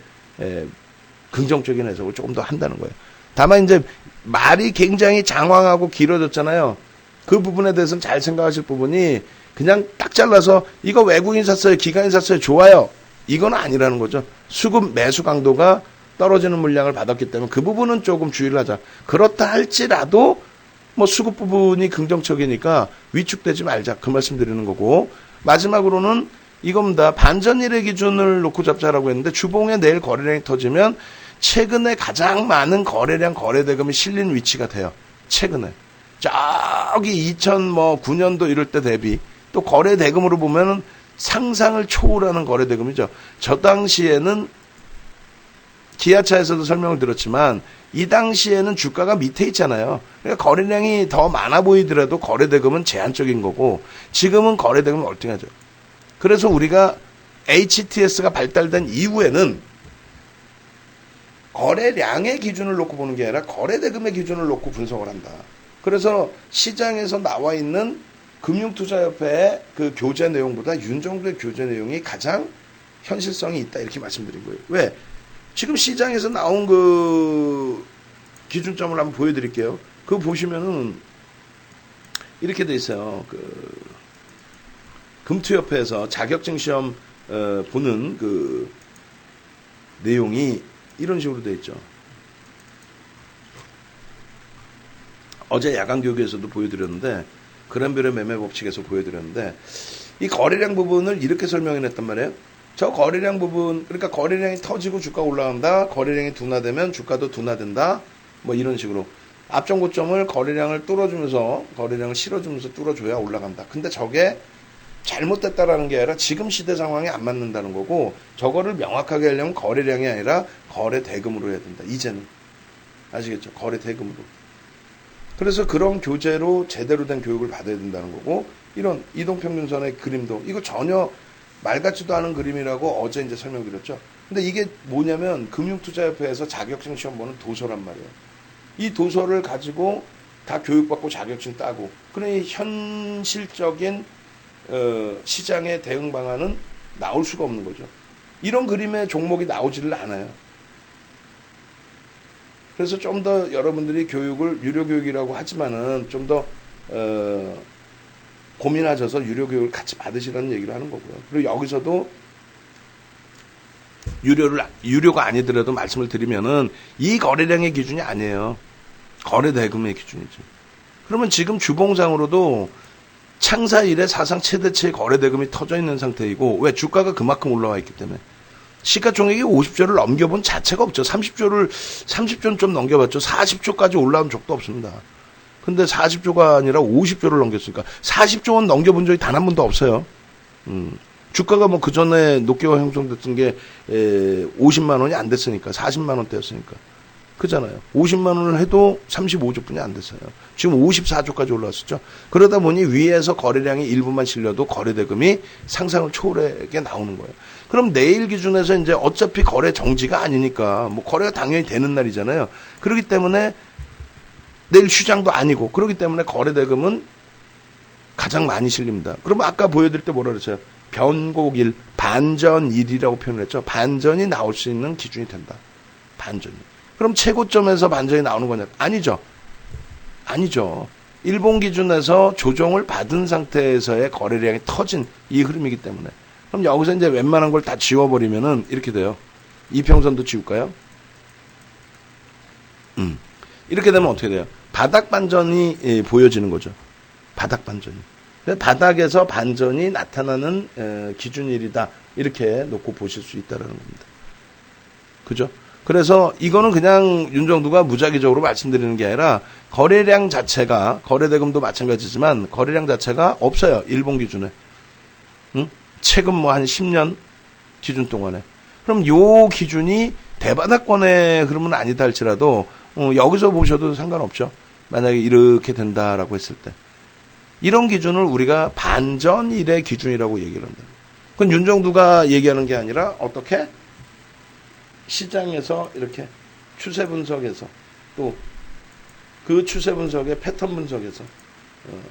긍정적인 해석을 조금 더 한다는 거예요. 다만 이제 말이 굉장히 장황하고 길어졌잖아요. 그 부분에 대해서는 잘 생각하실 부분이 그냥 딱 잘라서 이거 외국인 샀어요, 기관인 샀어요, 좋아요. 이건 아니라는 거죠. 수급 매수 강도가 떨어지는 물량을 받았기 때문에 그 부분은 조금 주의를 하자. 그렇다 할지라도 뭐 수급 부분이 긍정적이니까 위축되지 말자. 그 말씀 드리는 거고. 마지막으로는 이겁니다. 반전일의 기준을 놓고 잡자라고 했는데 주봉에 내일 거래량이 터지면 최근에 가장 많은 거래량 거래대금이 실린 위치가 돼요. 최근에. 저기 2009년도 이럴 때 대비 또 거래대금으로 보면은 상상을 초월하는 거래대금이죠. 저 당시에는 기아차에서도 설명을 드렸지만 이 당시에는 주가가 밑에 있잖아요. 그러니까 거래량이 더 많아 보이더라도 거래대금은 제한적인 거고 지금은 거래대금은 얼등하죠. 그래서 우리가 HTS가 발달된 이후에는 거래량의 기준을 놓고 보는 게 아니라 거래대금의 기준을 놓고 분석을 한다. 그래서 시장에서 나와 있는 금융투자협회의 그 교재 내용보다 윤정도의 교재 내용이 가장 현실성이 있다 이렇게 말씀드린 거예요. 왜? 지금 시장에서 나온 그 기준점을 한번 보여드릴게요. 그거 보시면은 이렇게 돼 있어요. 그 금투협회에서 자격증 시험 보는 그 내용이 이런 식으로 돼 있죠. 어제 야간 교육에서도 보여드렸는데 그란별의 매매 법칙에서 보여드렸는데 이 거래량 부분을 이렇게 설명해냈단 말이에요. 저 거래량 부분, 그러니까 거래량이 터지고 주가 올라간다. 거래량이 둔화되면 주가도 둔화된다. 뭐 이런 식으로 앞전 고점을 거래량을 뚫어주면서 거래량을 실어주면서 뚫어줘야 올라간다. 근데 저게 잘못됐다라는 게 아니라 지금 시대 상황에 안 맞는다는 거고 저거를 명확하게 하려면 거래량이 아니라 거래 대금으로 해야 된다. 이제는 아시겠죠? 거래 대금으로. 그래서 그런 교재로 제대로 된 교육을 받아야 된다는 거고 이런 이동평균선의 그림도 이거 전혀 말 같지도 않은 그림이라고 어제 이제 설명드렸죠. 근데 이게 뭐냐면 금융투자협회에서 자격증 시험 보는 도서란 말이에요. 이 도서를 가지고 다 교육받고 자격증 따고 그러니 현실적인 시장의 대응 방안은 나올 수가 없는 거죠. 이런 그림의 종목이 나오지를 않아요. 그래서 좀 더 여러분들이 교육을 유료 교육이라고 하지만은 좀 더 고민하셔서 유료 교육을 같이 받으시라는 얘기를 하는 거고요. 그리고 여기서도 유료가 아니더라도 말씀을 드리면은 이 거래량의 기준이 아니에요. 거래 대금의 기준이죠. 그러면 지금 주봉상으로도 창사 이래 사상 최대치의 거래 대금이 터져 있는 상태이고 왜 주가가 그만큼 올라와 있기 때문에 시가총액이 50조를 넘겨본 자체가 없죠. 30조는 좀 넘겨봤죠. 40조까지 올라온 적도 없습니다. 근데 40조가 아니라 50조를 넘겼으니까 40조 원 넘겨본 적이 단 한 번도 없어요. 주가가 뭐 그 전에 노키가 형성됐던 게 50만 원이 안 됐으니까 40만 원대였으니까 그잖아요. 50만 원을 해도 35조뿐이 안 됐어요. 지금 54조까지 올라왔었죠. 그러다 보니 위에서 거래량이 일부만 실려도 거래대금이 상상을 초월하게 나오는 거예요. 그럼 내일 기준에서 이제 어차피 거래 정지가 아니니까 뭐 거래가 당연히 되는 날이잖아요. 그렇기 때문에 내일 휴장도 아니고 그렇기 때문에 거래대금은 가장 많이 실립니다. 그러면 아까 보여드릴 때 뭐라 그랬어요? 변곡일, 반전일이라고 표현을 했죠. 반전이 나올 수 있는 기준이 된다. 반전이. 그럼 최고점에서 반전이 나오는 거냐? 아니죠. 아니죠. 일본 기준에서 조정을 받은 상태에서의 거래량이 터진 이 흐름이기 때문에. 그럼 여기서 이제 웬만한 걸 다 지워버리면은 이렇게 돼요. 이평선도 지울까요? 이렇게 되면 어떻게 돼요? 바닥 반전이 보여지는 거죠. 바닥 반전이. 바닥에서 반전이 나타나는 기준일이다. 이렇게 놓고 보실 수 있다는 겁니다. 그죠? 그래서 이거는 그냥 윤정두가 무작위적으로 말씀드리는 게 아니라 거래량 자체가 거래대금도 마찬가지지만 거래량 자체가 없어요. 일본 기준에. 최근 뭐 한 10년 기준 동안에. 그럼 요 기준이 대바닥권의 흐름은 아니다 할지라도 여기서 보셔도 상관없죠. 만약에 이렇게 된다라고 했을 때. 이런 기준을 우리가 반전일의 기준이라고 얘기를 한다. 그건 윤정두가 얘기하는 게 아니라 어떻게? 시장에서 이렇게 추세 분석에서 또 그 추세 분석의 패턴 분석에서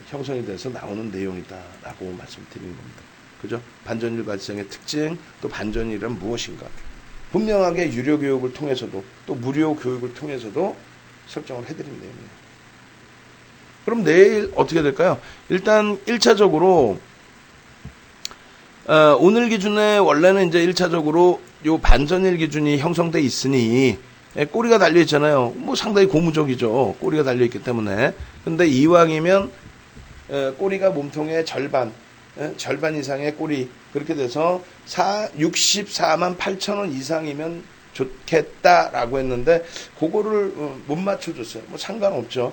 형성이 돼서 나오는 내용이다라고 말씀드리는 겁니다. 그죠? 반전일 발생의 특징, 또 반전일은 무엇인가? 분명하게 유료 교육을 통해서도 또 무료 교육을 통해서도 설정을 해드린 내용이에요. 그럼 내일 어떻게 될까요? 일단 1차적으로 오늘 기준에 원래는 이제 1차적으로 요 반전일 기준이 형성돼 있으니 꼬리가 달려 있잖아요. 뭐 상당히 고무적이죠. 꼬리가 달려 있기 때문에. 근데 이왕이면 꼬리가 몸통의 절반 이상의 꼬리 그렇게 돼서 64만 8천 원 이상이면 좋겠다라고 했는데 그거를 못 맞춰줬어요. 뭐 상관없죠.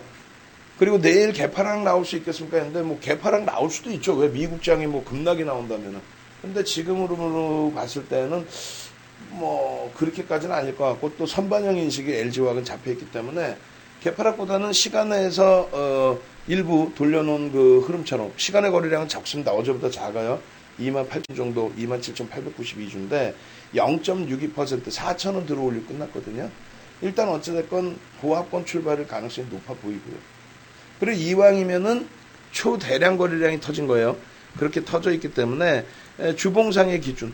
그리고 내일 개파락 나올 수 있겠습니까? 했는데 뭐 개파락 나올 수도 있죠. 왜 미국장이 뭐 급락이 나온다면은. 근데 지금으로 봤을 때는 뭐 그렇게까지는 아닐 것 같고 또 선반영 인식이 LG화학은 잡혀있기 때문에 개파락보다는 시간에서 일부 돌려놓은 그 흐름처럼 시간의 거래량은 적습니다. 어제보다 작아요. 28,000 정도, 27,892주인데 0.62% 4,000원 들어올리고 끝났거든요. 일단 어찌됐건 보합권 출발일 가능성이 높아 보이고요. 그리고 이왕이면은 초대량 거래량이 터진 거예요. 그렇게 터져 있기 때문에 주봉상의 기준,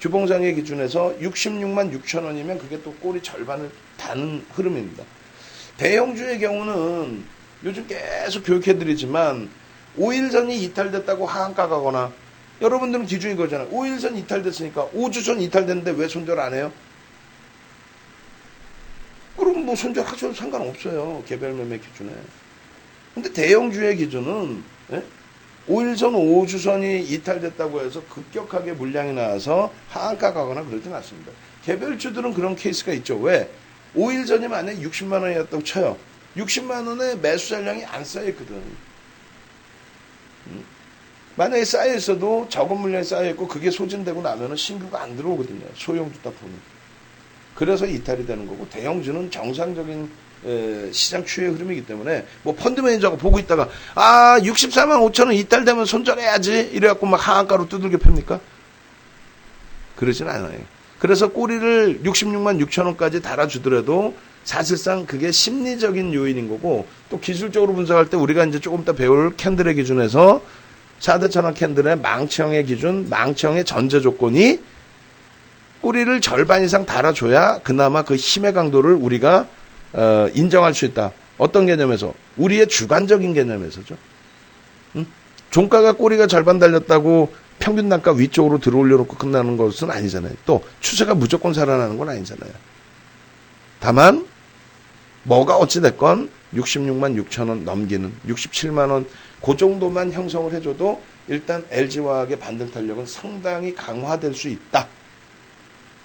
주봉상의 기준에서 66만 6천 원이면 그게 또 꼬리 절반을 다는 흐름입니다. 대형주의 경우는 요즘 계속 교육해드리지만 5일선이 이탈됐다고 하한가 가거나 여러분들은 기준이 그거잖아요. 5일선 이탈됐으니까 5주선 이탈됐는데 왜 손절 안 해요? 그럼 뭐 손절하셔도 상관없어요. 개별 매매 기준에. 근데 대형주의 기준은 5일선, 5주선이 이탈됐다고 해서 급격하게 물량이 나와서 하한가 가거나 그러진 않습니다. 개별주들은 그런 케이스가 있죠. 왜? 5일선이 만약에 60만 원이었다고 쳐요. 60만 원에 매수 잔량이 안 쌓여있거든. 만약에 쌓여있어도 적은 물량이 쌓여있고 그게 소진되고 나면은 신규가 안 들어오거든요. 소형주 딱 보면. 그래서 이탈이 되는 거고 대형주는 정상적인 시장 추이의 흐름이기 때문에 뭐 펀드 매니저가 보고 있다가 64만 5천 원 이탈되면 손절해야지 이래갖고 막 하한가로 두들겨 팹니까? 그러진 않아요. 그래서 꼬리를 66만 6천 원까지 달아주더라도 사실상 그게 심리적인 요인인 거고 또 기술적으로 분석할 때 우리가 이제 조금 더 배울 캔들의 기준에서 4대 천원 캔들의 망치형의 기준, 망치형의 전제 조건이 꼬리를 절반 이상 달아줘야 그나마 그 힘의 강도를 우리가 인정할 수 있다. 어떤 개념에서? 우리의 주관적인 개념에서죠. 종가가 꼬리가 절반 달렸다고 평균 단가 위쪽으로 들어올려 놓고 끝나는 것은 아니잖아요. 또 추세가 무조건 살아나는 건 아니잖아요. 다만 뭐가 어찌됐건 66만 6천 원 넘기는 67만 원 그 정도만 형성을 해줘도 일단 LG화학의 반등 탄력은 상당히 강화될 수 있다.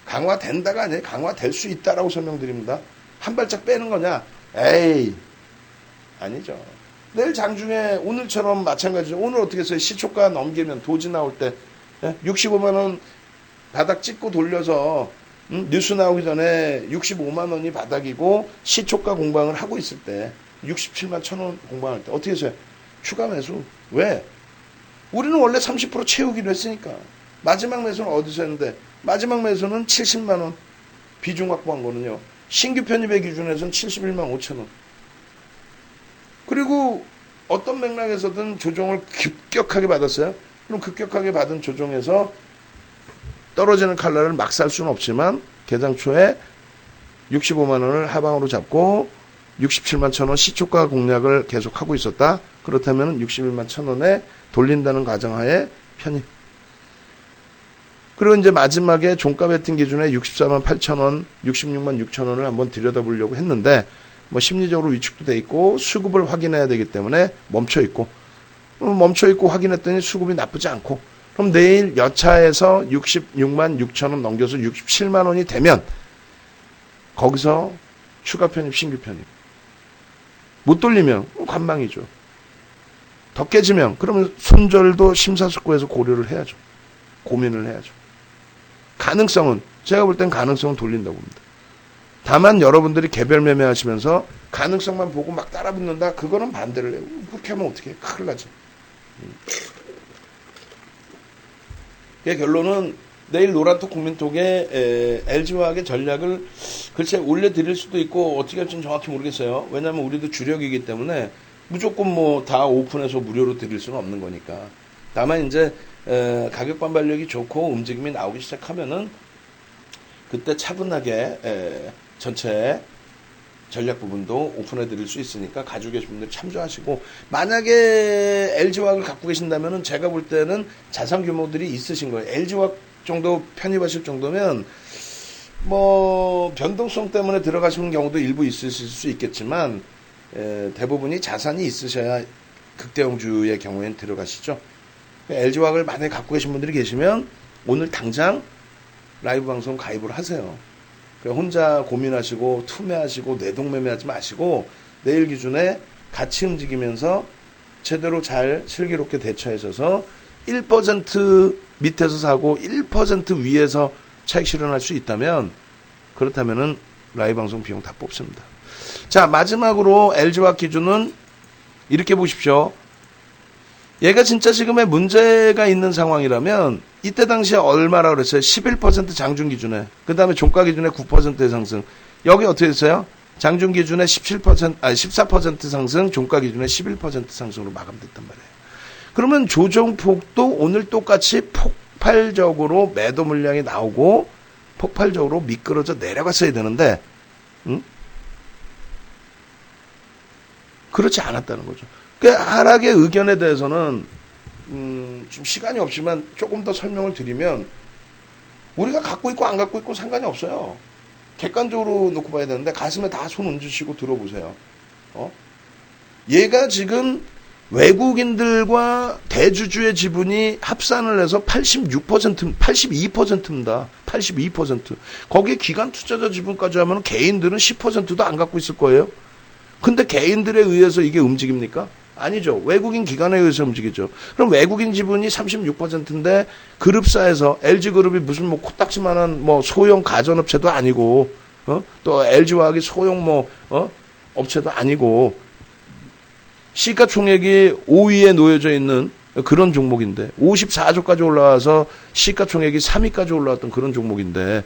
강화된다가 아니에요. 강화될 수 있다라고 설명드립니다. 한 발짝 빼는 거냐? 에이, 아니죠. 내일 장중에 오늘처럼 마찬가지죠. 오늘 어떻게 했어요? 시초가 넘기면 도지 나올 때 65만 원 바닥 찍고 돌려서 뉴스 나오기 전에 65만 원이 바닥이고 시초가 공방을 하고 있을 때 67만 1,000원 공방할 때 어떻게 했어요? 추가 매수. 왜? 우리는 원래 30% 채우기로 했으니까. 마지막 매수는 어디서 했는데 마지막 매수는 70만 원 비중 확보한 거는요. 신규 편입의 기준에서는 71만 5천 원. 그리고 어떤 맥락에서든 조정을 급격하게 받았어요. 그럼 급격하게 받은 조정에서 떨어지는 칼날을 막 살 수는 없지만 개장 초에 65만 원을 하방으로 잡고 67만 1,000원 시초가 공략을 계속하고 있었다. 그렇다면 61만 1,000원에 돌린다는 가정하에 편입. 그리고 이제 마지막에 종가 베팅 기준에 64만 8,000원, 66만 6,000원을 한번 들여다보려고 했는데 뭐 심리적으로 위축도 돼 있고 수급을 확인해야 되기 때문에 멈춰 있고 확인했더니 수급이 나쁘지 않고 그럼 내일 여차에서 66만 6,000원 넘겨서 67만 원이 되면 거기서 추가 편입, 신규 편입. 못 돌리면 관망이죠. 더 깨지면 그러면 손절도 심사숙고해서 고려를 해야죠. 고민을 해야죠. 가능성은 제가 볼 땐 가능성은 돌린다고 봅니다. 다만 여러분들이 개별 매매하시면서 가능성만 보고 막 따라붙는다? 그거는 반대를 해요. 그렇게 하면 어떻게 해? 큰일 나죠. 결론은 내일 노란톡 국민톡에 LG화학의 전략을 글쎄 올려드릴 수도 있고 어떻게 할지는 정확히 모르겠어요. 왜냐하면 우리도 주력이기 때문에 무조건 뭐 다 오픈해서 무료로 드릴 수는 없는 거니까. 다만 이제 가격 반발력이 좋고 움직임이 나오기 시작하면은 그때 차분하게 전체 전략 부분도 오픈해 드릴 수 있으니까 가지고 계신 분들 참조하시고 만약에 LG화학을 갖고 계신다면은 제가 볼 때는 자산 규모들이 있으신 거예요. LG화학 정도 편입하실 정도면 뭐 변동성 때문에 들어가시는 경우도 일부 있으실 수 있겠지만 대부분이 자산이 있으셔야 극대형주의 경우에는 들어가시죠. LG화학을 만약에 갖고 계신 분들이 계시면 오늘 당장 라이브 방송 가입을 하세요. 혼자 고민하시고 투매하시고 내동매매하지 마시고 내일 기준에 같이 움직이면서 제대로 잘 슬기롭게 대처하셔서 1% 밑에서 사고 1% 위에서 차익 실현할 수 있다면 그렇다면은 라이브 방송 비용 다 뽑습니다. 자, 마지막으로 LG화학 기준은 이렇게 보십시오. 얘가 진짜 지금의 문제가 있는 상황이라면 이때 당시에 얼마라 그랬어요? 11% 장중 기준에. 그 다음에 종가 기준에 9%의 상승. 여기 어떻게 됐어요? 장중 기준에 14% 상승, 종가 기준에 11% 상승으로 마감됐단 말이에요. 그러면 조정폭도 오늘 똑같이 폭발적으로 매도 물량이 나오고 폭발적으로 미끄러져 내려갔어야 되는데 그렇지 않았다는 거죠. 그 하락의 의견에 대해서는 좀 시간이 없지만 조금 더 설명을 드리면 우리가 갖고 있고 안 갖고 있고 상관이 없어요. 객관적으로 놓고 봐야 되는데 가슴에 다 손 얹으시고 들어보세요. 얘가 지금 외국인들과 대주주의 지분이 합산을 해서 82%입니다. 82%. 거기에 기관 투자자 지분까지 하면 개인들은 10%도 안 갖고 있을 거예요. 근데 개인들에 의해서 이게 움직입니까? 아니죠. 외국인 기관에 의해서 움직이죠. 그럼 외국인 지분이 36%인데 그룹사에서 LG그룹이 무슨 뭐 코딱지만한 뭐 소형 가전업체도 아니고 또 LG화학이 소형 업체도 아니고 시가총액이 5위에 놓여져 있는 그런 종목인데 54조까지 올라와서 시가총액이 3위까지 올라왔던 그런 종목인데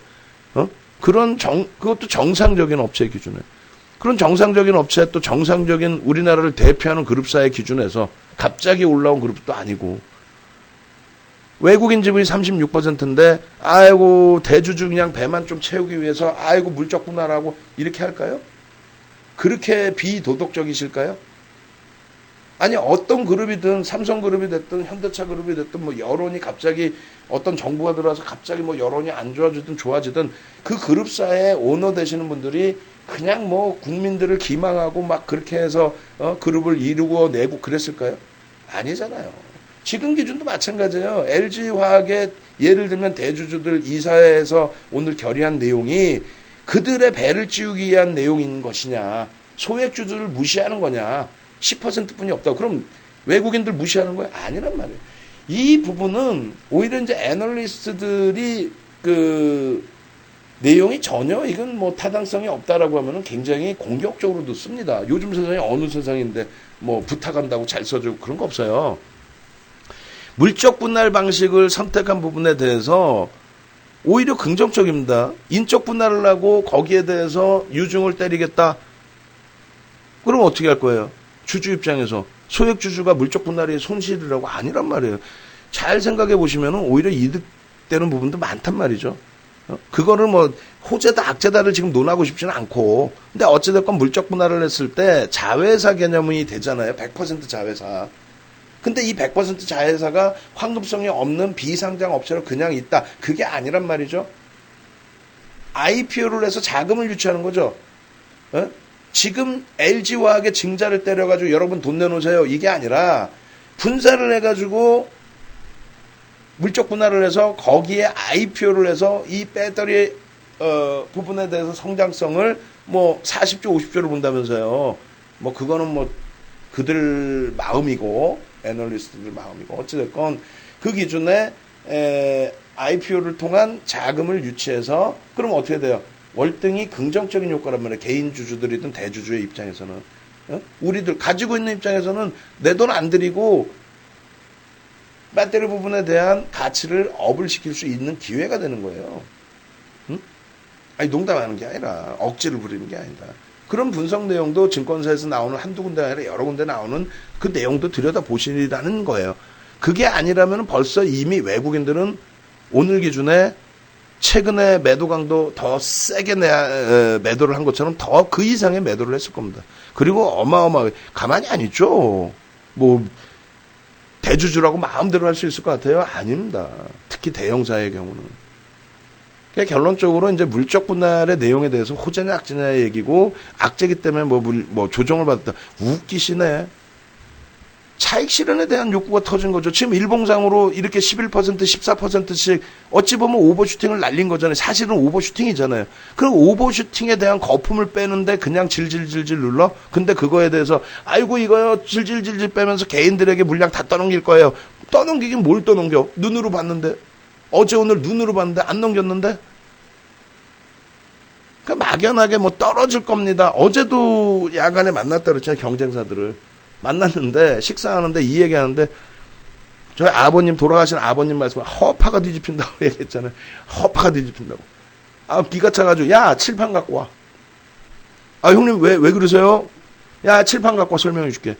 그것도 정상적인 업체 기준에 그런 정상적인 업체 또 정상적인 우리나라를 대표하는 그룹사의 기준에서 갑자기 올라온 그룹도 아니고 외국인 지분이 36%인데 아이고 대주주 그냥 배만 좀 채우기 위해서 아이고 물적분할하고 이렇게 할까요? 그렇게 비도덕적이실까요? 아니 어떤 그룹이든 삼성그룹이 됐든 현대차그룹이 됐든 뭐 여론이 갑자기 어떤 정부가 들어와서 갑자기 뭐 여론이 안 좋아지든 좋아지든 그 그룹사의 오너 되시는 분들이 그냥 뭐 국민들을 기망하고 막 그렇게 해서 그룹을 이루고 내고 그랬을까요? 아니잖아요. 지금 기준도 마찬가지예요. LG화학의 예를 들면 대주주들 이사회에서 오늘 결의한 내용이 그들의 배를 찌우기 위한 내용인 것이냐 소액주주를 무시하는 거냐 10%뿐이 없다. 그럼 외국인들 무시하는 거야? 아니란 말이에요. 이 부분은 오히려 이제 애널리스트들이 그 내용이 전혀 이건 뭐 타당성이 없다라고 하면은 굉장히 공격적으로도 씁니다. 요즘 세상이 어느 세상인데 뭐 부탁한다고 잘 써주고 그런 거 없어요. 물적 분할 방식을 선택한 부분에 대해서 오히려 긍정적입니다. 인적 분할을 하고 거기에 대해서 유증을 때리겠다. 그럼 어떻게 할 거예요? 주주 입장에서 소액 주주가 물적 분할이 손실이라고 아니란 말이에요. 잘 생각해 보시면 오히려 이득되는 부분도 많단 말이죠. 그거를 뭐 호재다 악재다를 지금 논하고 싶지는 않고, 근데 어찌됐건 물적 분할을 했을 때 자회사 개념이 되잖아요. 100% 자회사. 근데 이 100% 자회사가 환급성이 없는 비상장 업체로 그냥 있다. 그게 아니란 말이죠. IPO를 해서 자금을 유치하는 거죠. 지금 LG화학의 증자를 때려가지고 여러분 돈 내놓으세요. 이게 아니라 분사를 해가지고 물적 분할을 해서 거기에 IPO를 해서 이 배터리 부분에 대해서 성장성을 뭐 40조 50조를 본다면서요. 뭐 그거는 뭐 그들 마음이고 애널리스트들 마음이고 어찌됐건 그 기준에 IPO를 통한 자금을 유치해서 그럼 어떻게 돼요? 월등히 긍정적인 효과란 말이에요. 개인 주주들이든 대주주의 입장에서는. 우리들 가지고 있는 입장에서는 내 돈 안 들이고 배터리 부분에 대한 가치를 업을 시킬 수 있는 기회가 되는 거예요. 아니 농담하는 게 아니라 억지를 부리는 게 아니다. 그런 분석 내용도 증권사에서 나오는 한두 군데 아니라 여러 군데 나오는 그 내용도 들여다보시라는 거예요. 그게 아니라면 벌써 이미 외국인들은 오늘 기준에 최근에 매도 강도 더 세게 매도를 한 것처럼 더 그 이상의 매도를 했을 겁니다. 그리고 어마어마하게 가만히 안 있죠. 뭐 대주주라고 마음대로 할 수 있을 것 같아요? 아닙니다. 특히 대형사의 경우는. 그러니까 결론적으로 이제 물적 분할의 내용에 대해서 호재냐 악재냐의 얘기고, 악재기 때문에 뭐 조정을 받았다. 웃기시네. 차익 실현에 대한 욕구가 터진 거죠. 지금 일봉상으로 이렇게 11%, 14%씩 어찌 보면 오버슈팅을 날린 거잖아요. 사실은 오버슈팅이잖아요. 그럼 오버슈팅에 대한 거품을 빼는데 그냥 질질질질 눌러? 근데 그거에 대해서 아이고 이거요 질질질질 빼면서 개인들에게 물량 다 떠넘길 거예요. 떠넘기긴 뭘 떠넘겨? 눈으로 봤는데. 어제 오늘 눈으로 봤는데 안 넘겼는데? 그러니까 막연하게 뭐 떨어질 겁니다. 어제도 야간에 만났다 그랬잖아요. 경쟁사들을. 만났는데 식사하는데 이 얘기하는데 저희 아버님 돌아가신 아버님 말씀 허파가 뒤집힌다고 얘기했잖아요. 허파가 뒤집힌다고. 아 기가 차가지고 야 칠판 갖고 와. 아 형님 왜 그러세요? 야 칠판 갖고 와 설명해 줄게.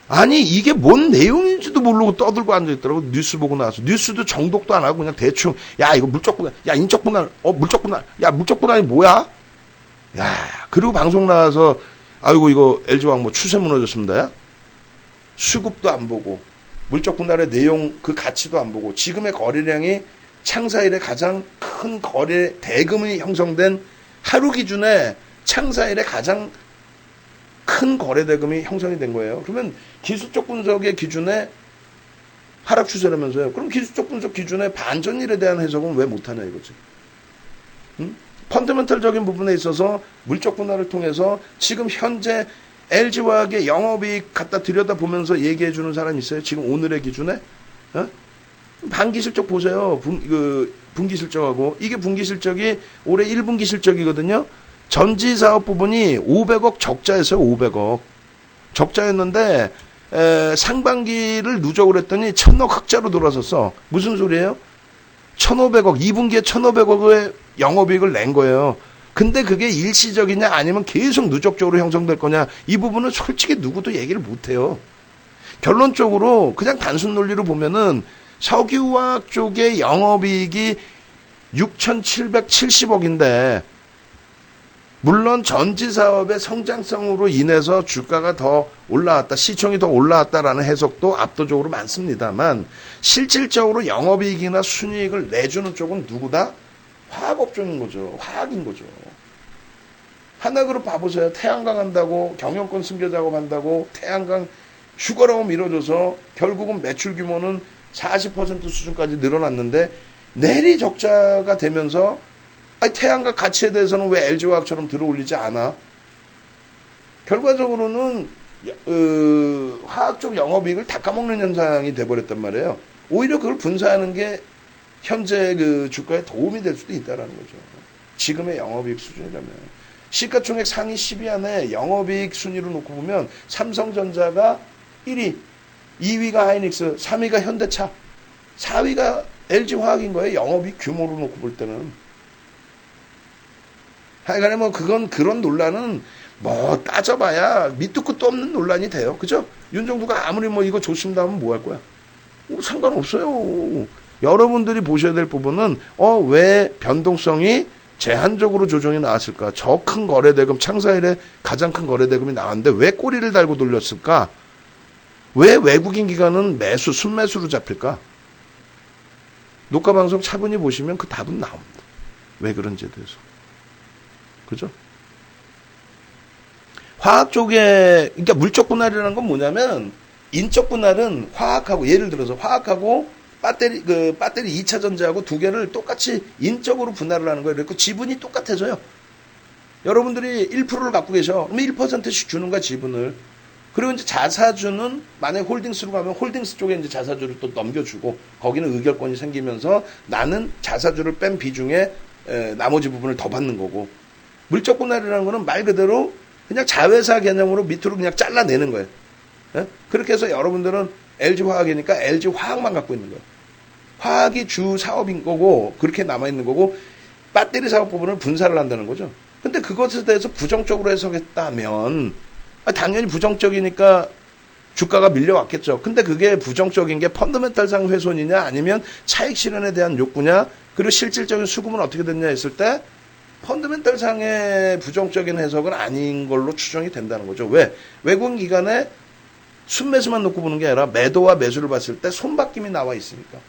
아니 이게 뭔 내용인지도 모르고 떠들고 앉아있더라고. 뉴스 보고 나서 뉴스도 정독도 안 하고 그냥 대충 야 이거 물적 분할 야 인적 분할 물적 분할 야 물적 분할이 뭐야? 야 그리고 방송 나와서 아이고 이거 LG화학 뭐 추세 무너졌습니다. 야? 수급도 안 보고 물적 분할의 내용 그 가치도 안 보고 지금의 거래량이 창사 이래 가장 큰 거래 대금이 형성된 하루 기준에 창사 이래 가장 큰 거래 대금이 형성이 된 거예요. 그러면 기술적 분석의 기준에 하락 추세라면서요. 그럼 기술적 분석 기준에 반전일에 대한 해석은 왜 못하냐 이거지. 펀더멘털적인 부분에 있어서 물적 분할을 통해서 지금 현재 LG화학의 영업이익 갖다 들여다보면서 얘기해 주는 사람 있어요? 지금 오늘의 기준에? 반기 실적 보세요. 분기 실적하고. 이게 분기 실적이 올해 1분기 실적이거든요. 전지 사업 부분이 500억 적자였어요. 500억. 적자였는데 상반기를 누적을 했더니 1000억 흑자로 돌아섰어. 무슨 소리예요? 1500억, 2분기에 1500억의 영업이익을 낸 거예요. 근데 그게 일시적이냐 아니면 계속 누적적으로 형성될 거냐, 이 부분은 솔직히 누구도 얘기를 못해요. 결론적으로 그냥 단순 논리로 보면은 석유화학 쪽의 영업이익이 6,770억인데 물론 전지사업의 성장성으로 인해서 주가가 더 올라왔다, 시총이 더 올라왔다라는 해석도 압도적으로 많습니다만 실질적으로 영업이익이나 순이익을 내주는 쪽은 누구다? 화학업종인 거죠. 화학인 거죠. 하나그룹 봐보세요. 태양광 한다고 경영권 승계 작업한다고 태양광 죽어라고 밀어줘서 결국은 매출 규모는 40% 수준까지 늘어났는데 내리 적자가 되면서 아니, 태양광 가치에 대해서는 왜 LG화학처럼 들어올리지 않아? 결과적으로는 화학 쪽 영업이익을 다 까먹는 현상이 돼버렸단 말이에요. 오히려 그걸 분사하는 게 현재 그 주가에 도움이 될 수도 있다라는 거죠. 지금의 영업이익 수준이라면. 시가총액 상위 10위 안에 영업이익 순위로 놓고 보면 삼성전자가 1위, 2위가 하이닉스, 3위가 현대차, 4위가 LG화학인 거예요. 영업이익 규모로 놓고 볼 때는. 하여간에 뭐 그런 논란은 뭐 따져봐야 밑도 끝도 없는 논란이 돼요. 그죠? 윤정두가 아무리 뭐 이거 좋습니다 하면 뭐 할 거야? 상관없어요. 여러분들이 보셔야 될 부분은 왜 변동성이 제한적으로 조정이 나왔을까? 저 큰 거래대금, 창사 일에 가장 큰 거래대금이 나왔는데 왜 꼬리를 달고 돌렸을까? 왜 외국인 기관은 순매수로 잡힐까? 녹화방송 차분히 보시면 그 답은 나옵니다. 왜 그런지에 대해서. 그죠? 화학 쪽에, 그러니까 물적 분할이라는 건 뭐냐면, 인적 분할은 화학하고, 예를 들어서 화학하고 배터리 2차 전지하고 두 개를 똑같이 인적으로 분할을 하는 거예요. 그리고 지분이 똑같아져요. 여러분들이 1%를 갖고 계셔. 그러면 1%씩 주는 거야, 지분을. 그리고 이제 자사주는 만약에 홀딩스로 가면 홀딩스 쪽에 이제 자사주를 또 넘겨주고 거기는 의결권이 생기면서 나는 자사주를 뺀 비중에 나머지 부분을 더 받는 거고 물적 분할이라는 거는 말 그대로 그냥 자회사 개념으로 밑으로 그냥 잘라내는 거예요. 예? 그렇게 해서 여러분들은 LG화학이니까 LG화학만 갖고 있는 거예요. 화학이 주 사업인 거고 그렇게 남아있는 거고 배터리 사업 부분을 분사를 한다는 거죠. 근데 그것에 대해서 부정적으로 해석했다면 당연히 부정적이니까 주가가 밀려왔겠죠. 근데 그게 부정적인 게 펀더멘탈상 훼손이냐 아니면 차익 실현에 대한 욕구냐 그리고 실질적인 수급은 어떻게 됐냐 했을 때 펀더멘탈상의 부정적인 해석은 아닌 걸로 추정이 된다는 거죠. 왜? 외국인 기관에 순매수만 놓고 보는 게 아니라 매도와 매수를 봤을 때 손바뀜이 나와 있으니까.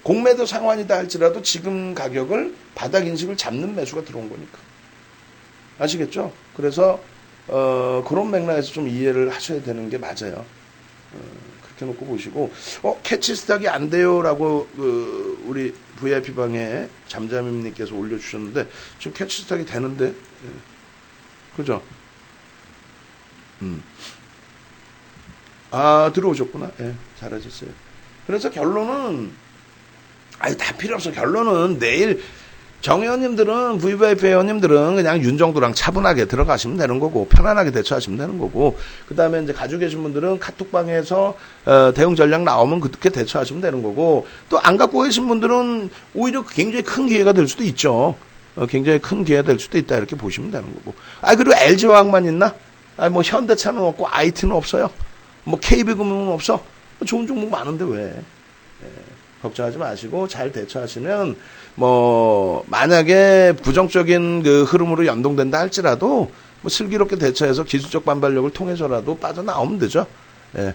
공매도 상환이다 할지라도 지금 가격을 바닥 인식을 잡는 매수가 들어온 거니까. 아시겠죠? 그래서 그런 맥락에서 좀 이해를 하셔야 되는 게 맞아요. 그렇게 놓고 보시고 캐치스탁이 안 돼요라고 우리 VIP 방에 잠잠님께서 올려주셨는데 지금 캐치스탁이 되는데 그죠? 들어오셨구나. 예, 잘하셨어요. 그래서 결론은 다 필요 없어. 결론은 내일 정의원님들은 VVIP 회원님들은 그냥 윤정두랑 차분하게 들어가시면 되는 거고 편안하게 대처하시면 되는 거고 그 다음에 이제 가지고 계신 분들은 카톡방에서 대응 전략 나오면 그렇게 대처하시면 되는 거고 또 안 갖고 계신 분들은 오히려 굉장히 큰 기회가 될 수도 있죠. 굉장히 큰 기회가 될 수도 있다 이렇게 보시면 되는 거고 그리고 LG화학만 있나? 뭐 현대차는 없고 IT는 없어요. 뭐 KB금융은 없어. 좋은 종목 많은데 왜? 걱정하지 마시고 잘 대처하시면 뭐 만약에 부정적인 그 흐름으로 연동된다 할지라도 뭐 슬기롭게 대처해서 기술적 반발력을 통해서라도 빠져나오면 되죠. 예.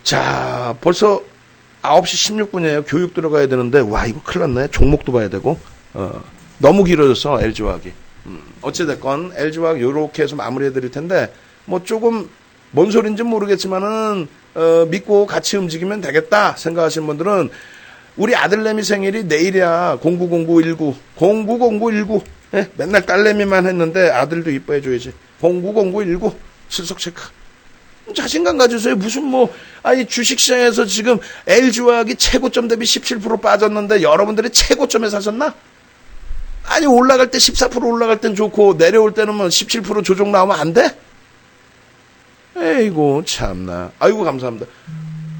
자, 벌써 9시 16분이에요. 교육 들어가야 되는데 와 이거 큰일 났네. 종목도 봐야 되고 너무 길어져서 LG화학이. 어찌됐건 LG화학 요렇게 해서 마무리해 드릴 텐데 뭐 조금 뭔 소린지 모르겠지만은 믿고 같이 움직이면 되겠다 생각하시는 분들은 우리 아들내미 생일이 내일이야. 090919 예? 맨날 딸내미만 했는데 아들도 이뻐해줘야지. 090919 출석 체크. 자신감 가지세요. 무슨 주식시장에서 지금 LG화학이 최고점 대비 17% 빠졌는데 여러분들이 최고점에 사셨나? 아니 올라갈 때 14% 올라갈 땐 좋고 내려올 때는 뭐 17% 조정 나오면 안 돼? 에이고 참나. 아이고 감사합니다.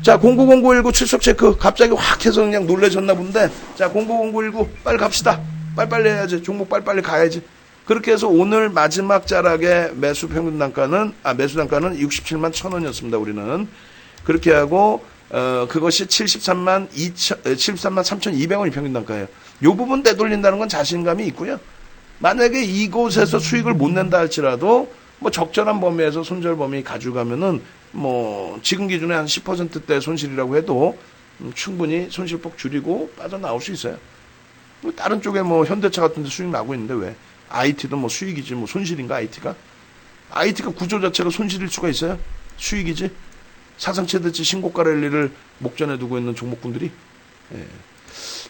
자 090919 출석 체크. 갑자기 확 해서 그냥 놀라셨나 본데 자 090919 빨리 갑시다. 빨리빨리 해야지. 종목 빨리빨리 가야지. 그렇게 해서 오늘 마지막 자락의 매수 평균 단가는 매수 단가는 67만 1,000원이었습니다. 우리는 그렇게 하고 그것이 73만 3,200원이 평균 단가예요. 요 부분 되돌린다는 건 자신감이 있고요. 만약에 이곳에서 수익을 못 낸다 할지라도 뭐 적절한 범위에서 손절 범위 가져가면은 뭐 지금 기준에 한 10%대 손실이라고 해도 충분히 손실폭 줄이고 빠져나올 수 있어요. 뭐 다른 쪽에 뭐 현대차 같은 데 수익 나고 있는데 왜? IT도 뭐 수익이지 뭐 손실인가 IT가? IT가 구조 자체가 손실일 수가 있어요? 수익이지? 사상 최대치 신고가 랠리를 목전에 두고 있는 종목군들이. 예.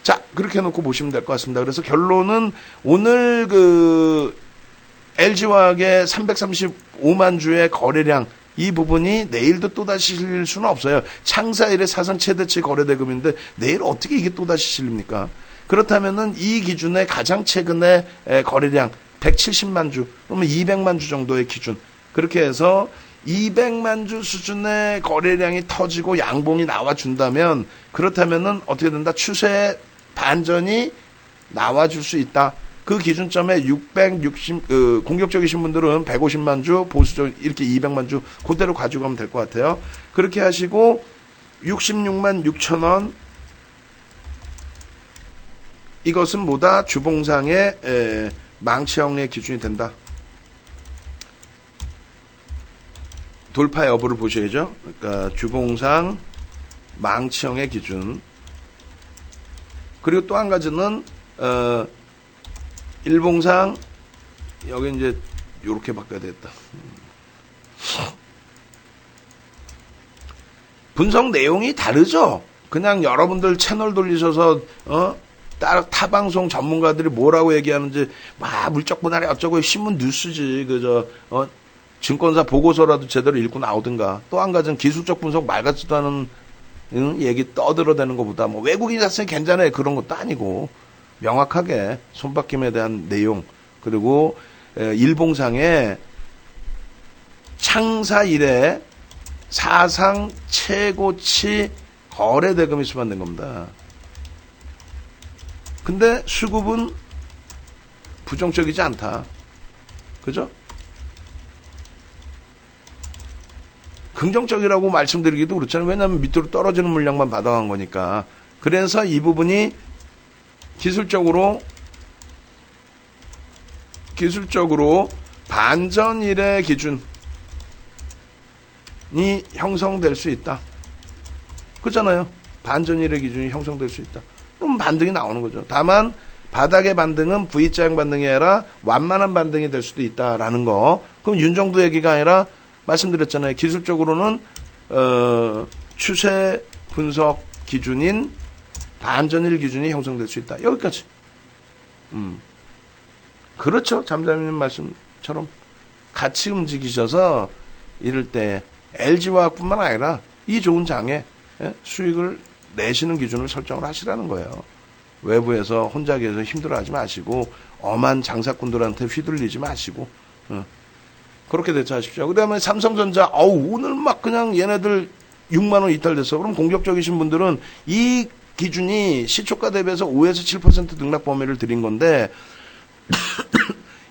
자, 그렇게 해놓고 보시면 될 것 같습니다. 그래서 결론은 오늘 LG화학의 335만 주의 거래량 이 부분이 내일도 또다시 실릴 수는 없어요. 창사 이래 사상 최대치 거래대금인데 내일 어떻게 이게 또다시 실립니까? 그렇다면은 이 기준에 가장 최근에 거래량 170만 주, 그러면 200만 주 정도의 기준. 그렇게 해서 200만 주 수준의 거래량이 터지고 양봉이 나와준다면 그렇다면은 어떻게 된다? 추세의 반전이 나와줄 수 있다. 그 기준점에 660, 공격적이신 분들은 150만 주, 보수적 이렇게 200만 주 그대로 가지고 가면 될 것 같아요. 그렇게 하시고 66만 6천 원 이것은 뭐다? 주봉상의 망치형의 기준이 된다. 돌파 여부를 보셔야죠. 그러니까 주봉상 망치형의 기준. 그리고 또 한 가지는 일봉상 여기 이제 요렇게 바꿔야 되겠다. 분석 내용이 다르죠. 그냥 여러분들 채널 돌리셔서 타 방송 전문가들이 뭐라고 얘기하는지 막 물적 분할이 어쩌고 신문 뉴스지 그저 증권사 보고서라도 제대로 읽고 나오든가. 또 한 가지는 기술적 분석 말 같지도 않은 얘기 떠들어대는 것보다 뭐 외국인 자체는 괜찮아요. 그런 것도 아니고 명확하게 손바뀜에 대한 내용 그리고 일봉상의 창사 이래 사상 최고치 거래대금이 수반된 겁니다. 근데 수급은 부정적이지 않다. 그죠? 긍정적이라고 말씀드리기도 그렇잖아요. 왜냐하면 밑으로 떨어지는 물량만 받아간 거니까. 그래서 이 부분이 기술적으로 반전일의 기준이 형성될 수 있다. 그렇잖아요. 반전일의 기준이 형성될 수 있다. 그럼 반등이 나오는 거죠. 다만 바닥의 반등은 V자형 반등이 아니라 완만한 반등이 될 수도 있다라는 거. 그럼 윤정도 얘기가 아니라 말씀드렸잖아요. 기술적으로는 추세 분석 기준인 반전일 기준이 형성될 수 있다. 여기까지. 그렇죠. 잠자님 말씀처럼 같이 움직이셔서 이럴 때 LG화학뿐만 아니라 이 좋은 장에 수익을 내시는 기준을 설정을 하시라는 거예요. 외부에서 혼자 계속 힘들어하지 마시고 엄한 장사꾼들한테 휘둘리지 마시고 그렇게 대처하십시오. 그 다음에 삼성전자 오늘 막 그냥 얘네들 6만 원 이탈됐어. 그럼 공격적이신 분들은 이 기준이 시초가 대비해서 5에서 7% 등락 범위를 드린 건데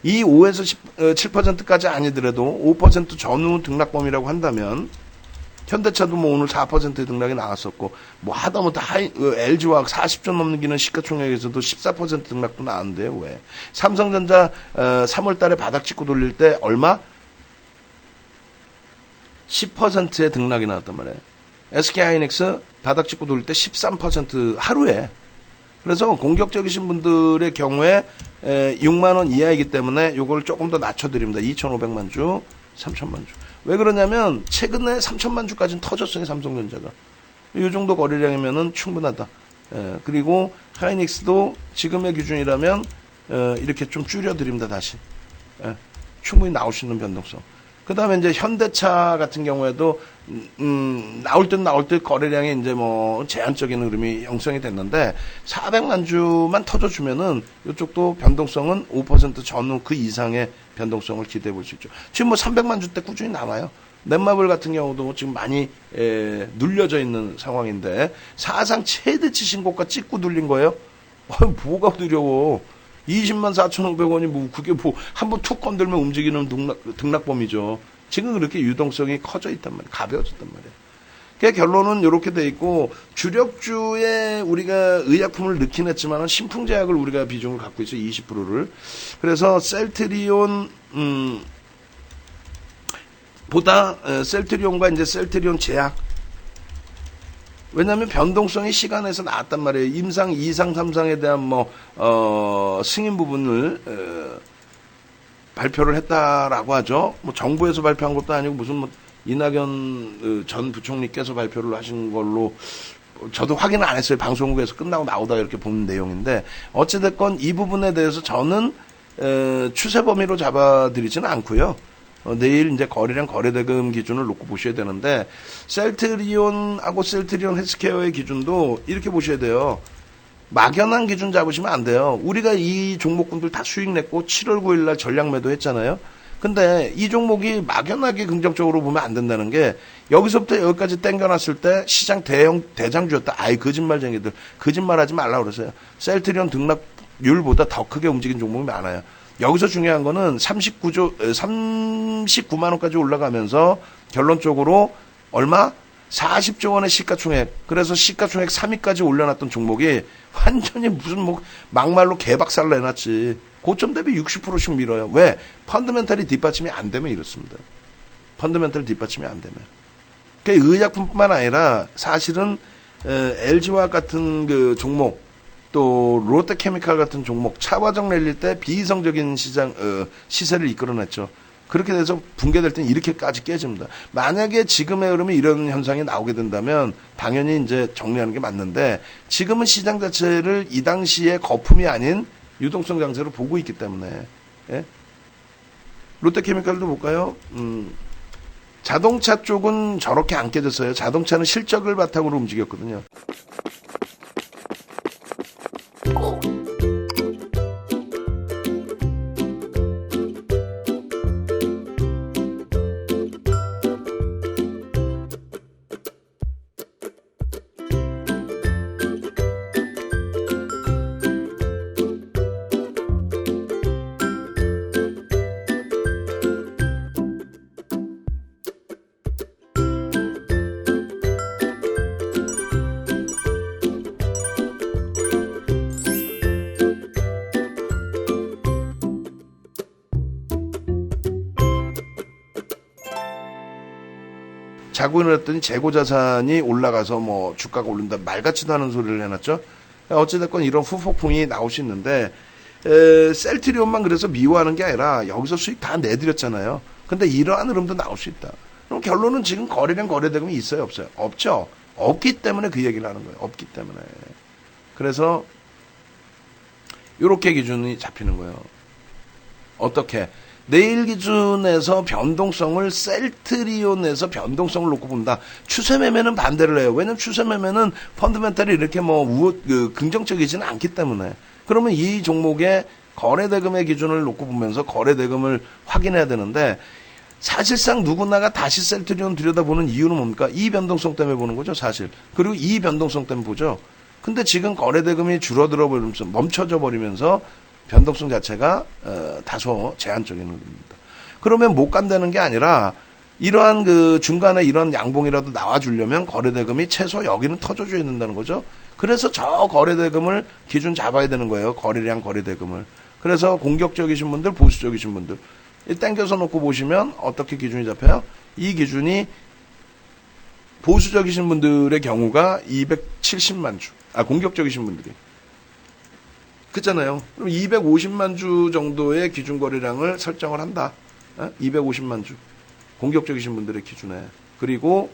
이 5에서 7%까지 아니더라도 5% 전후 등락 범위라고 한다면 현대차도 뭐 오늘 4%의 등락이 나왔었고 뭐 하다못해 LG화학 40조 넘는 기는 시가총액에서도 14% 등락도 나왔는데요. 왜? 삼성전자 3월 달에 바닥 찍고 돌릴 때 얼마? 10%의 등락이 나왔단 말이에요. SK하이닉스 바닥 찍고 돌릴 때 13% 하루에. 그래서 공격적이신 분들의 경우에 6만 원 이하이기 때문에 이걸 조금 더 낮춰드립니다. 2,500만 주, 3,000만 주. 왜 그러냐면 최근에 3,000만 주까지는 터졌어요. 삼성전자가. 이 정도 거래량이면은 충분하다. 그리고 하이닉스도 지금의 기준이라면 이렇게 좀 줄여드립니다. 다시. 충분히 나올 수 있는 변동성. 그 다음에 이제 현대차 같은 경우에도, 나올 듯 거래량이 이제 뭐 제한적인 흐름이 형성이 됐는데, 400만 주만 터져주면은 이쪽도 변동성은 5% 전후 그 이상의 변동성을 기대해 볼 수 있죠. 지금 뭐 300만 주 때 꾸준히 나와요. 넷마블 같은 경우도 지금 많이, 눌려져 있는 상황인데, 사상 최대치 신고가 찍고 눌린 거예요? 뭐가 두려워. 20만 4,500원이 뭐 그게 뭐 한번 툭 건들면 움직이는 등락범이죠. 지금 그렇게 유동성이 커져 있단 말이에요. 가벼워졌단 말이에요. 그 결론은 이렇게 돼 있고 주력주에 우리가 의약품을 넣긴 했지만 신풍제약을 우리가 비중을 갖고 있어요. 20%를. 그래서 셀트리온 보다 셀트리온과 이제 셀트리온 제약 왜냐하면 변동성이 시간에서 나왔단 말이에요. 임상, 2상, 3상에 대한 승인 부분을 발표를 했다라고 하죠. 뭐 정부에서 발표한 것도 아니고 무슨 뭐 이낙연 전 부총리께서 발표를 하신 걸로 저도 확인을 안 했어요. 방송국에서 끝나고 나오다 이렇게 보는 내용인데 어찌됐건 이 부분에 대해서 저는 추세 범위로 잡아드리지는 않고요. 내일 이제 거래량 거래대금 기준을 놓고 보셔야 되는데, 셀트리온하고 셀트리온 헬스케어의 기준도 이렇게 보셔야 돼요. 막연한 기준 잡으시면 안 돼요. 우리가 이 종목군들 다 수익 냈고 7월 9일 날 전량 매도 했잖아요. 근데 이 종목이 막연하게 긍정적으로 보면 안 된다는 게, 여기서부터 여기까지 땡겨놨을 때 시장 대장주였다. 아이, 거짓말쟁이들. 거짓말하지 말라고 그러세요. 셀트리온 등락률보다 더 크게 움직인 종목이 많아요. 여기서 중요한 거는 39만 원까지 올라가면서 결론적으로 얼마? 40조 원의 시가총액. 그래서 시가총액 3위까지 올려놨던 종목이 완전히 무슨 뭐 막말로 개박살 내놨지. 고점 대비 60%씩 밀어요. 왜? 펀더멘탈이 뒷받침이 안 되면 이렇습니다. 펀더멘탈 뒷받침이 안 되면. 그 의약품뿐만 아니라 사실은 LG화학 같은 그 종목, 또 롯데케미칼 같은 종목, 차과정 랠리 때 비이성적인 시장 시세를 이끌어냈죠. 그렇게 돼서 붕괴될 때는 이렇게까지 깨집니다. 만약에 지금의 흐름이 이런 현상이 나오게 된다면 당연히 이제 정리하는 게 맞는데, 지금은 시장 자체를 이 당시에 거품이 아닌 유동성 장세로 보고 있기 때문에. 예? 롯데케미칼도 볼까요? 자동차 쪽은 저렇게 안 깨졌어요. 자동차는 실적을 바탕으로 움직였거든요. 자고 일어났더니 재고자산이 올라가서 뭐 주가가 오른다 말같지도 않은 소리를 해놨죠. 어찌됐건 이런 후폭풍이 나올 수 있는데, 셀트리온만 그래서 미워하는 게 아니라 여기서 수익 다 내드렸잖아요. 근데 이러한 흐름도 나올 수 있다. 그럼 결론은 지금 거래량 거래대금이 있어요, 없어요? 없죠. 없기 때문에 그 얘기를 하는 거예요. 없기 때문에. 그래서 이렇게 기준이 잡히는 거예요. 어떻게? 내일 기준에서 변동성을, 셀트리온에서 변동성을 놓고 본다. 추세 매매는 반대를 해요. 왜냐면 추세 매매는 펀드멘탈이 이렇게 뭐 긍정적이지는 않기 때문에. 그러면 이 종목의 거래대금의 기준을 놓고 보면서 거래대금을 확인해야 되는데, 사실상 누구나가 다시 셀트리온 들여다보는 이유는 뭡니까? 이 변동성 때문에 보는 거죠, 사실. 그리고 이 변동성 때문에 보죠. 근데 지금 거래대금이 줄어들어 버리면서, 멈춰져 버리면서 변동성 자체가 다소 제한적인 겁니다. 그러면 못 간다는 게 아니라, 이러한 그 중간에 이런 양봉이라도 나와주려면 거래대금이 최소 여기는 터져줘야 된다는 거죠. 그래서 저 거래대금을 기준 잡아야 되는 거예요. 거래량 거래대금을. 그래서 공격적이신 분들, 보수적이신 분들, 땡겨서 놓고 보시면 어떻게 기준이 잡혀요? 이 기준이 보수적이신 분들의 경우가 270만 주. 공격적이신 분들이. 그렇잖아요. 그럼 250만 주 정도의 기준 거래량을 설정을 한다. 250만 주. 공격적이신 분들의 기준에. 그리고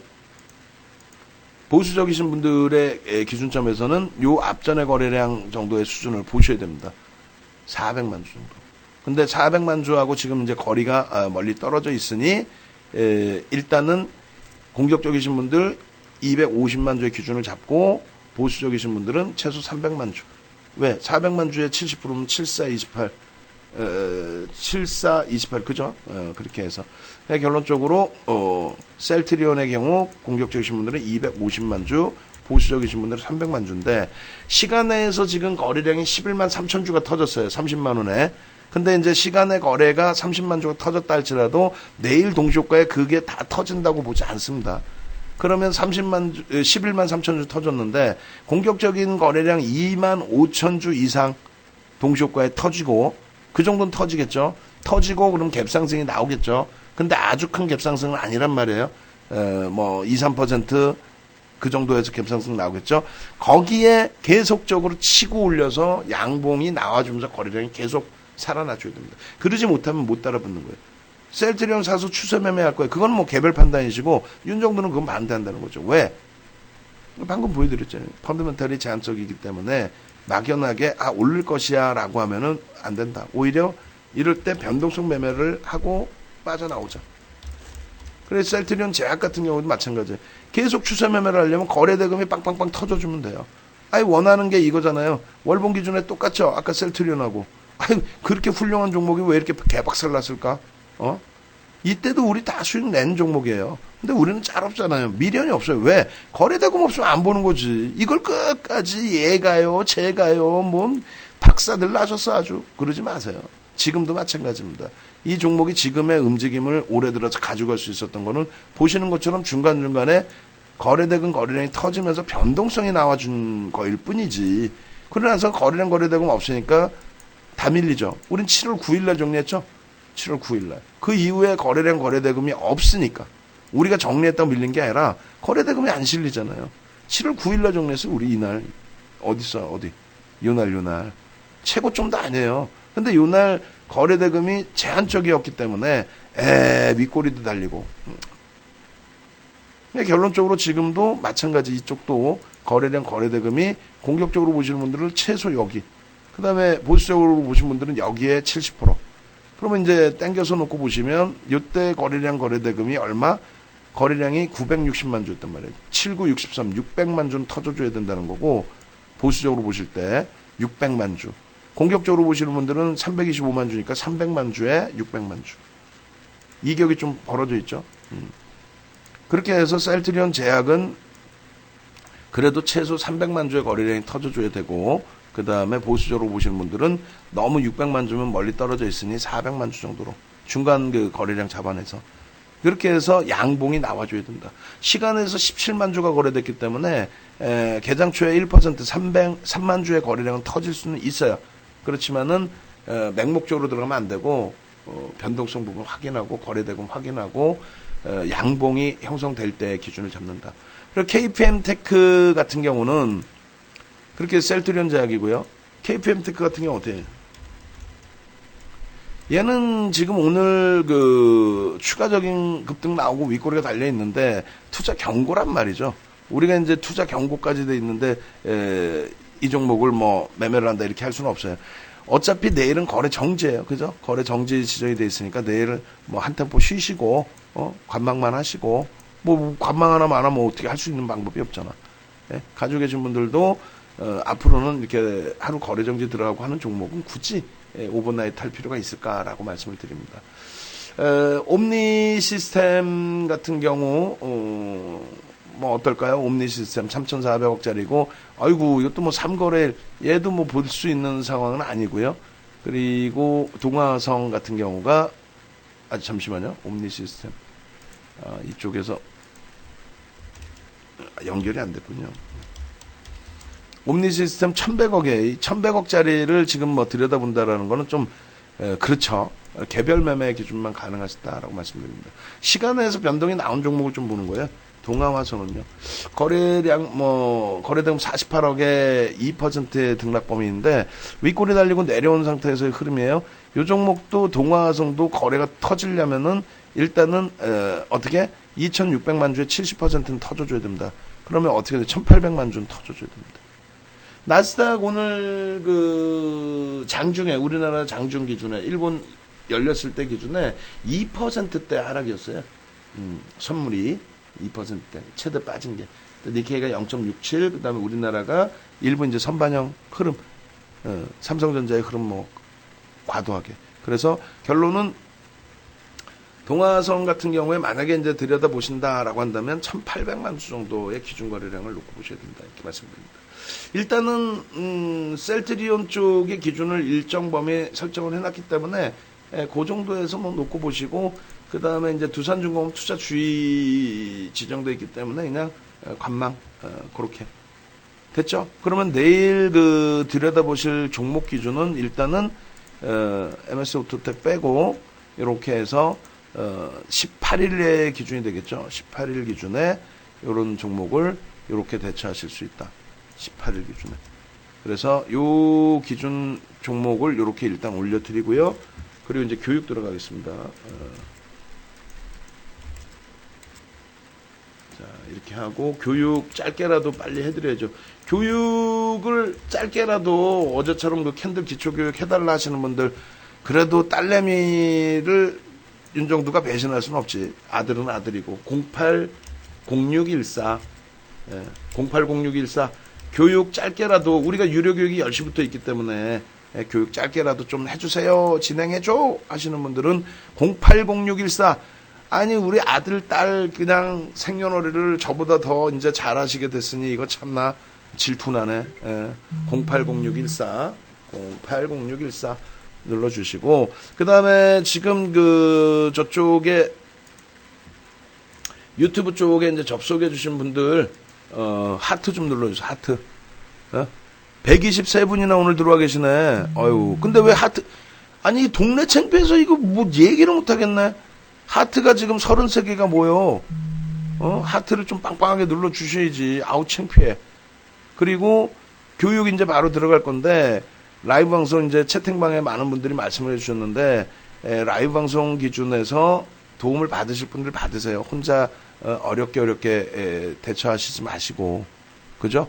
보수적이신 분들의 기준점에서는 요 앞전의 거래량 정도의 수준을 보셔야 됩니다. 400만 주 정도. 근데 400만 주하고 지금 이제 거리가 멀리 떨어져 있으니, 일단은 공격적이신 분들 250만 주의 기준을 잡고, 보수적이신 분들은 최소 300만 주. 왜? 400만 주에 70%면 7428, 7428, 그죠? 그렇게 해서. 결론적으로, 셀트리온의 경우, 공격적이신 분들은 250만 주, 보수적이신 분들은 300만 주인데, 시간 내에서 지금 거래량이 11만 3천 주가 터졌어요. 30만 원에. 근데 이제 시간의 거래가 30만 주가 터졌다 할지라도, 내일 동시효과에 그게 다 터진다고 보지 않습니다. 그러면 11만 3천 주 터졌는데, 공격적인 거래량 2만 5천 주 이상 동시효과에 터지고, 그 정도는 터지겠죠. 터지고 그럼 갭상승이 나오겠죠. 근데 아주 큰 갭상승은 아니란 말이에요. 뭐 2, 3% 그 정도에서 갭상승 나오겠죠. 거기에 계속적으로 치고 올려서 양봉이 나와주면서 거래량이 계속 살아나줘야 됩니다. 그러지 못하면 못 따라붙는 거예요. 셀트리온 사서 추세 매매할 거예요. 그건 뭐 개별 판단이시고, 윤정도는 그건 반대한다는 거죠. 왜? 방금 보여드렸잖아요. 펀더멘탈이 제한적이기 때문에 막연하게 올릴 것이야 라고 하면은 안 된다. 오히려 이럴 때 변동성 매매를 하고 빠져나오자. 그래서 셀트리온 제약 같은 경우도 마찬가지예요. 계속 추세 매매를 하려면 거래대금이 빵빵빵 터져주면 돼요. 아니 원하는 게 이거잖아요. 월봉 기준에 똑같죠. 아까 셀트리온하고. 아니 그렇게 훌륭한 종목이 왜 이렇게 개박살 났을까? 이때도 우리 다 수익 낸 종목이에요. 근데 우리는 잘 없잖아요. 미련이 없어요. 왜? 거래대금 없으면 안 보는 거지. 이걸 끝까지 얘가요, 제가요, 뭔 박사들 나셨어 아주. 그러지 마세요. 지금도 마찬가지입니다. 이 종목이 지금의 움직임을 올해 들어서 가져갈 수 있었던 거는 보시는 것처럼 중간중간에 거래대금 거래량이 터지면서 변동성이 나와준 거일 뿐이지. 그러고 나서 거래량 거래대금 없으니까 다 밀리죠. 우린 7월 9일날 정리했죠. 7월 9일날. 그 이후에 거래량 거래대금이 없으니까. 우리가 정리했다고 밀린 게 아니라 거래대금이 안 실리잖아요. 7월 9일날 정리했어요. 우리 이날. 어디? 요날. 최고점도 아니에요. 근데 요날 거래대금이 제한적이었기 때문에 윗꼬리도 달리고. 결론적으로 지금도 마찬가지 이쪽도 거래량 거래대금이 공격적으로 보시는 분들은 최소 여기. 그 다음에 보수적으로 보시는 분들은 여기에 70%. 그러면 이제 땡겨서 놓고 보시면 이때 거래량 거래대금이 얼마? 거래량이 960만 주였단 말이에요. 7963, 600만 주는 터져줘야 된다는 거고 보수적으로 보실 때 600만 주. 공격적으로 보시는 분들은 325만 주니까 300만 주에 600만 주. 이격이 좀 벌어져 있죠. 그렇게 해서 셀트리온 제약은 그래도 최소 300만 주의 거래량이 터져줘야 되고 그 다음에 보수적으로 보시는 분들은 너무 600만 주면 멀리 떨어져 있으니 400만 주 정도로 중간 그 거래량 잡아내서 그렇게 해서 양봉이 나와줘야 된다. 시간에서 17만 주가 거래됐기 때문에 개장 초에 1% 3만 주의 거래량은 터질 수는 있어요. 그렇지만은 맹목적으로 들어가면 안 되고 변동성 부분 확인하고 거래대금 확인하고 양봉이 형성될 때 기준을 잡는다. 그리고 KPM테크 같은 경우는 그렇게 셀트리온 제약이고요. KPM테크 같은 경우 어때요? 얘는 지금 오늘 그 추가적인 급등 나오고 윗꼬리가 달려 있는데 투자 경고란 말이죠. 우리가 이제 투자 경고까지 돼 있는데 이 종목을 뭐 매매를 한다 이렇게 할 수는 없어요. 어차피 내일은 거래 정지예요. 그죠? 거래 정지 지정이 돼 있으니까 내일은 뭐 한 템포 쉬시고 관망만 하시고 뭐 관망 하나 안 하면 어떻게 할 수 있는 방법이 없잖아. 예? 가지고 계신 분들도 앞으로는 이렇게 하루 거래 정지 들어가고 하는 종목은 굳이 오버나잇 할 필요가 있을까라고 말씀을 드립니다. 옴니 시스템 같은 경우 뭐 어떨까요? 옴니 시스템 3,400억짜리고 아이고 이것도 뭐 3거래 얘도 뭐 볼 수 있는 상황은 아니고요. 그리고 동화성 같은 경우가 잠시만요. 옴니 시스템 이쪽에서 연결이 안 됐군요. 옴니 시스템 1,100억에 1,100억짜리를 지금 뭐 들여다본다라는 거는 좀 그렇죠. 개별 매매 기준만 가능하시다라고 말씀드립니다. 시간에서 변동이 나온 종목을 좀 보는 거예요. 동아화성은요. 거래량 거래대금 48억에 2%의 등락범위인데 윗골이 달리고 내려온 상태에서의 흐름이에요. 이 종목도 동아화성도 거래가 터지려면은 일단은 어떻게 2,600만 주에 70%는 터져줘야 됩니다. 그러면 어떻게 돼? 1,800만 주는 터져줘야 됩니다. 나스닥 오늘 그 장중에 우리나라 장중 기준에 일본 열렸을 때 기준에 2%대 하락이었어요. 선물이 2%대 최대 빠진 게 니케이가 0.67 그다음에 우리나라가 일본 이제 선반영 흐름 삼성전자의 흐름 뭐 과도하게 그래서 결론은 동화성 같은 경우에 만약에 이제 들여다 보신다라고 한다면 1,800만 주 정도의 기준 거래량을 놓고 보셔야 된다 이렇게 말씀드립니다. 일단은 셀트리온 쪽의 기준을 일정 범위 설정을 해놨기 때문에 그 정도에서 뭐 놓고 보시고 그 다음에 이제 두산중공업 투자 주의 지정되어 있기 때문에 그냥 관망 그렇게 됐죠. 그러면 내일 그 들여다보실 종목 기준은 일단은 MS 오토텍 빼고 이렇게 해서 18일의 기준이 되겠죠. 18일 기준에 이런 종목을 이렇게 대처하실 수 있다. 18일 기준에. 그래서 요 기준 종목을 이렇게 일단 올려드리고요. 그리고 이제 교육 들어가겠습니다. 자, 이렇게 하고 교육 짧게라도 빨리 해드려야죠. 교육을 짧게라도 어제처럼 그 캔들 기초교육 해달라 하시는 분들 그래도 딸내미를 윤정두가 배신할 수는 없지. 아들은 아들이고. 080614. 080614. 교육 짧게라도, 우리가 유료교육이 10시부터 있기 때문에 교육 짧게라도 좀 해주세요. 진행해줘. 하시는 분들은 080614. 아니, 우리 아들, 딸 그냥 생년월일을 저보다 더 이제 잘하시게 됐으니 이거 참나 질투나네. 080614. 080614. 눌러주시고, 그 다음에 지금 저쪽에, 유튜브 쪽에 이제 접속해주신 분들, 하트 좀 눌러주세요, 하트. 123분이나 오늘 들어와 계시네. 어유 근데 왜 하트, 아니, 동네 창피해서 이거 뭐 얘기를 못하겠네. 하트가 지금 33개가 모여. 하트를 좀 빵빵하게 눌러주셔야지. 아우, 창피해. 그리고 교육 이제 바로 들어갈 건데, 라이브 방송 이제 채팅방에 많은 분들이 말씀을 해주셨는데, 라이브 방송 기준에서 도움을 받으실 분들 받으세요. 혼자 어렵게 대처하시지 마시고, 그죠?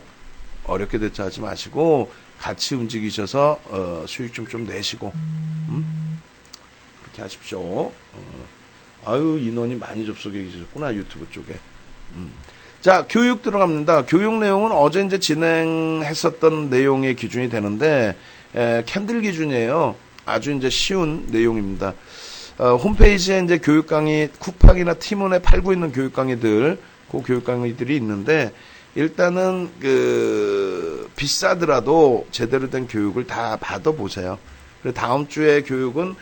어렵게 대처하지 마시고 같이 움직이셔서 수익 좀 내시고, 그렇게 하십시오. 아유, 인원이 많이 접속해 계셨구나, 유튜브 쪽에. 자, 교육 들어갑니다. 교육 내용은 어제 이제 진행했었던 내용의 기준이 되는데, 캔들 기준이에요. 아주 이제 쉬운 내용입니다. 홈페이지에 이제 교육 강의, 쿠팡이나 티몬에 팔고 있는 교육 강의들, 그 교육 강의들이 있는데, 일단은 비싸더라도 제대로 된 교육을 다 받아보세요. 그리고 다음 주에 교육은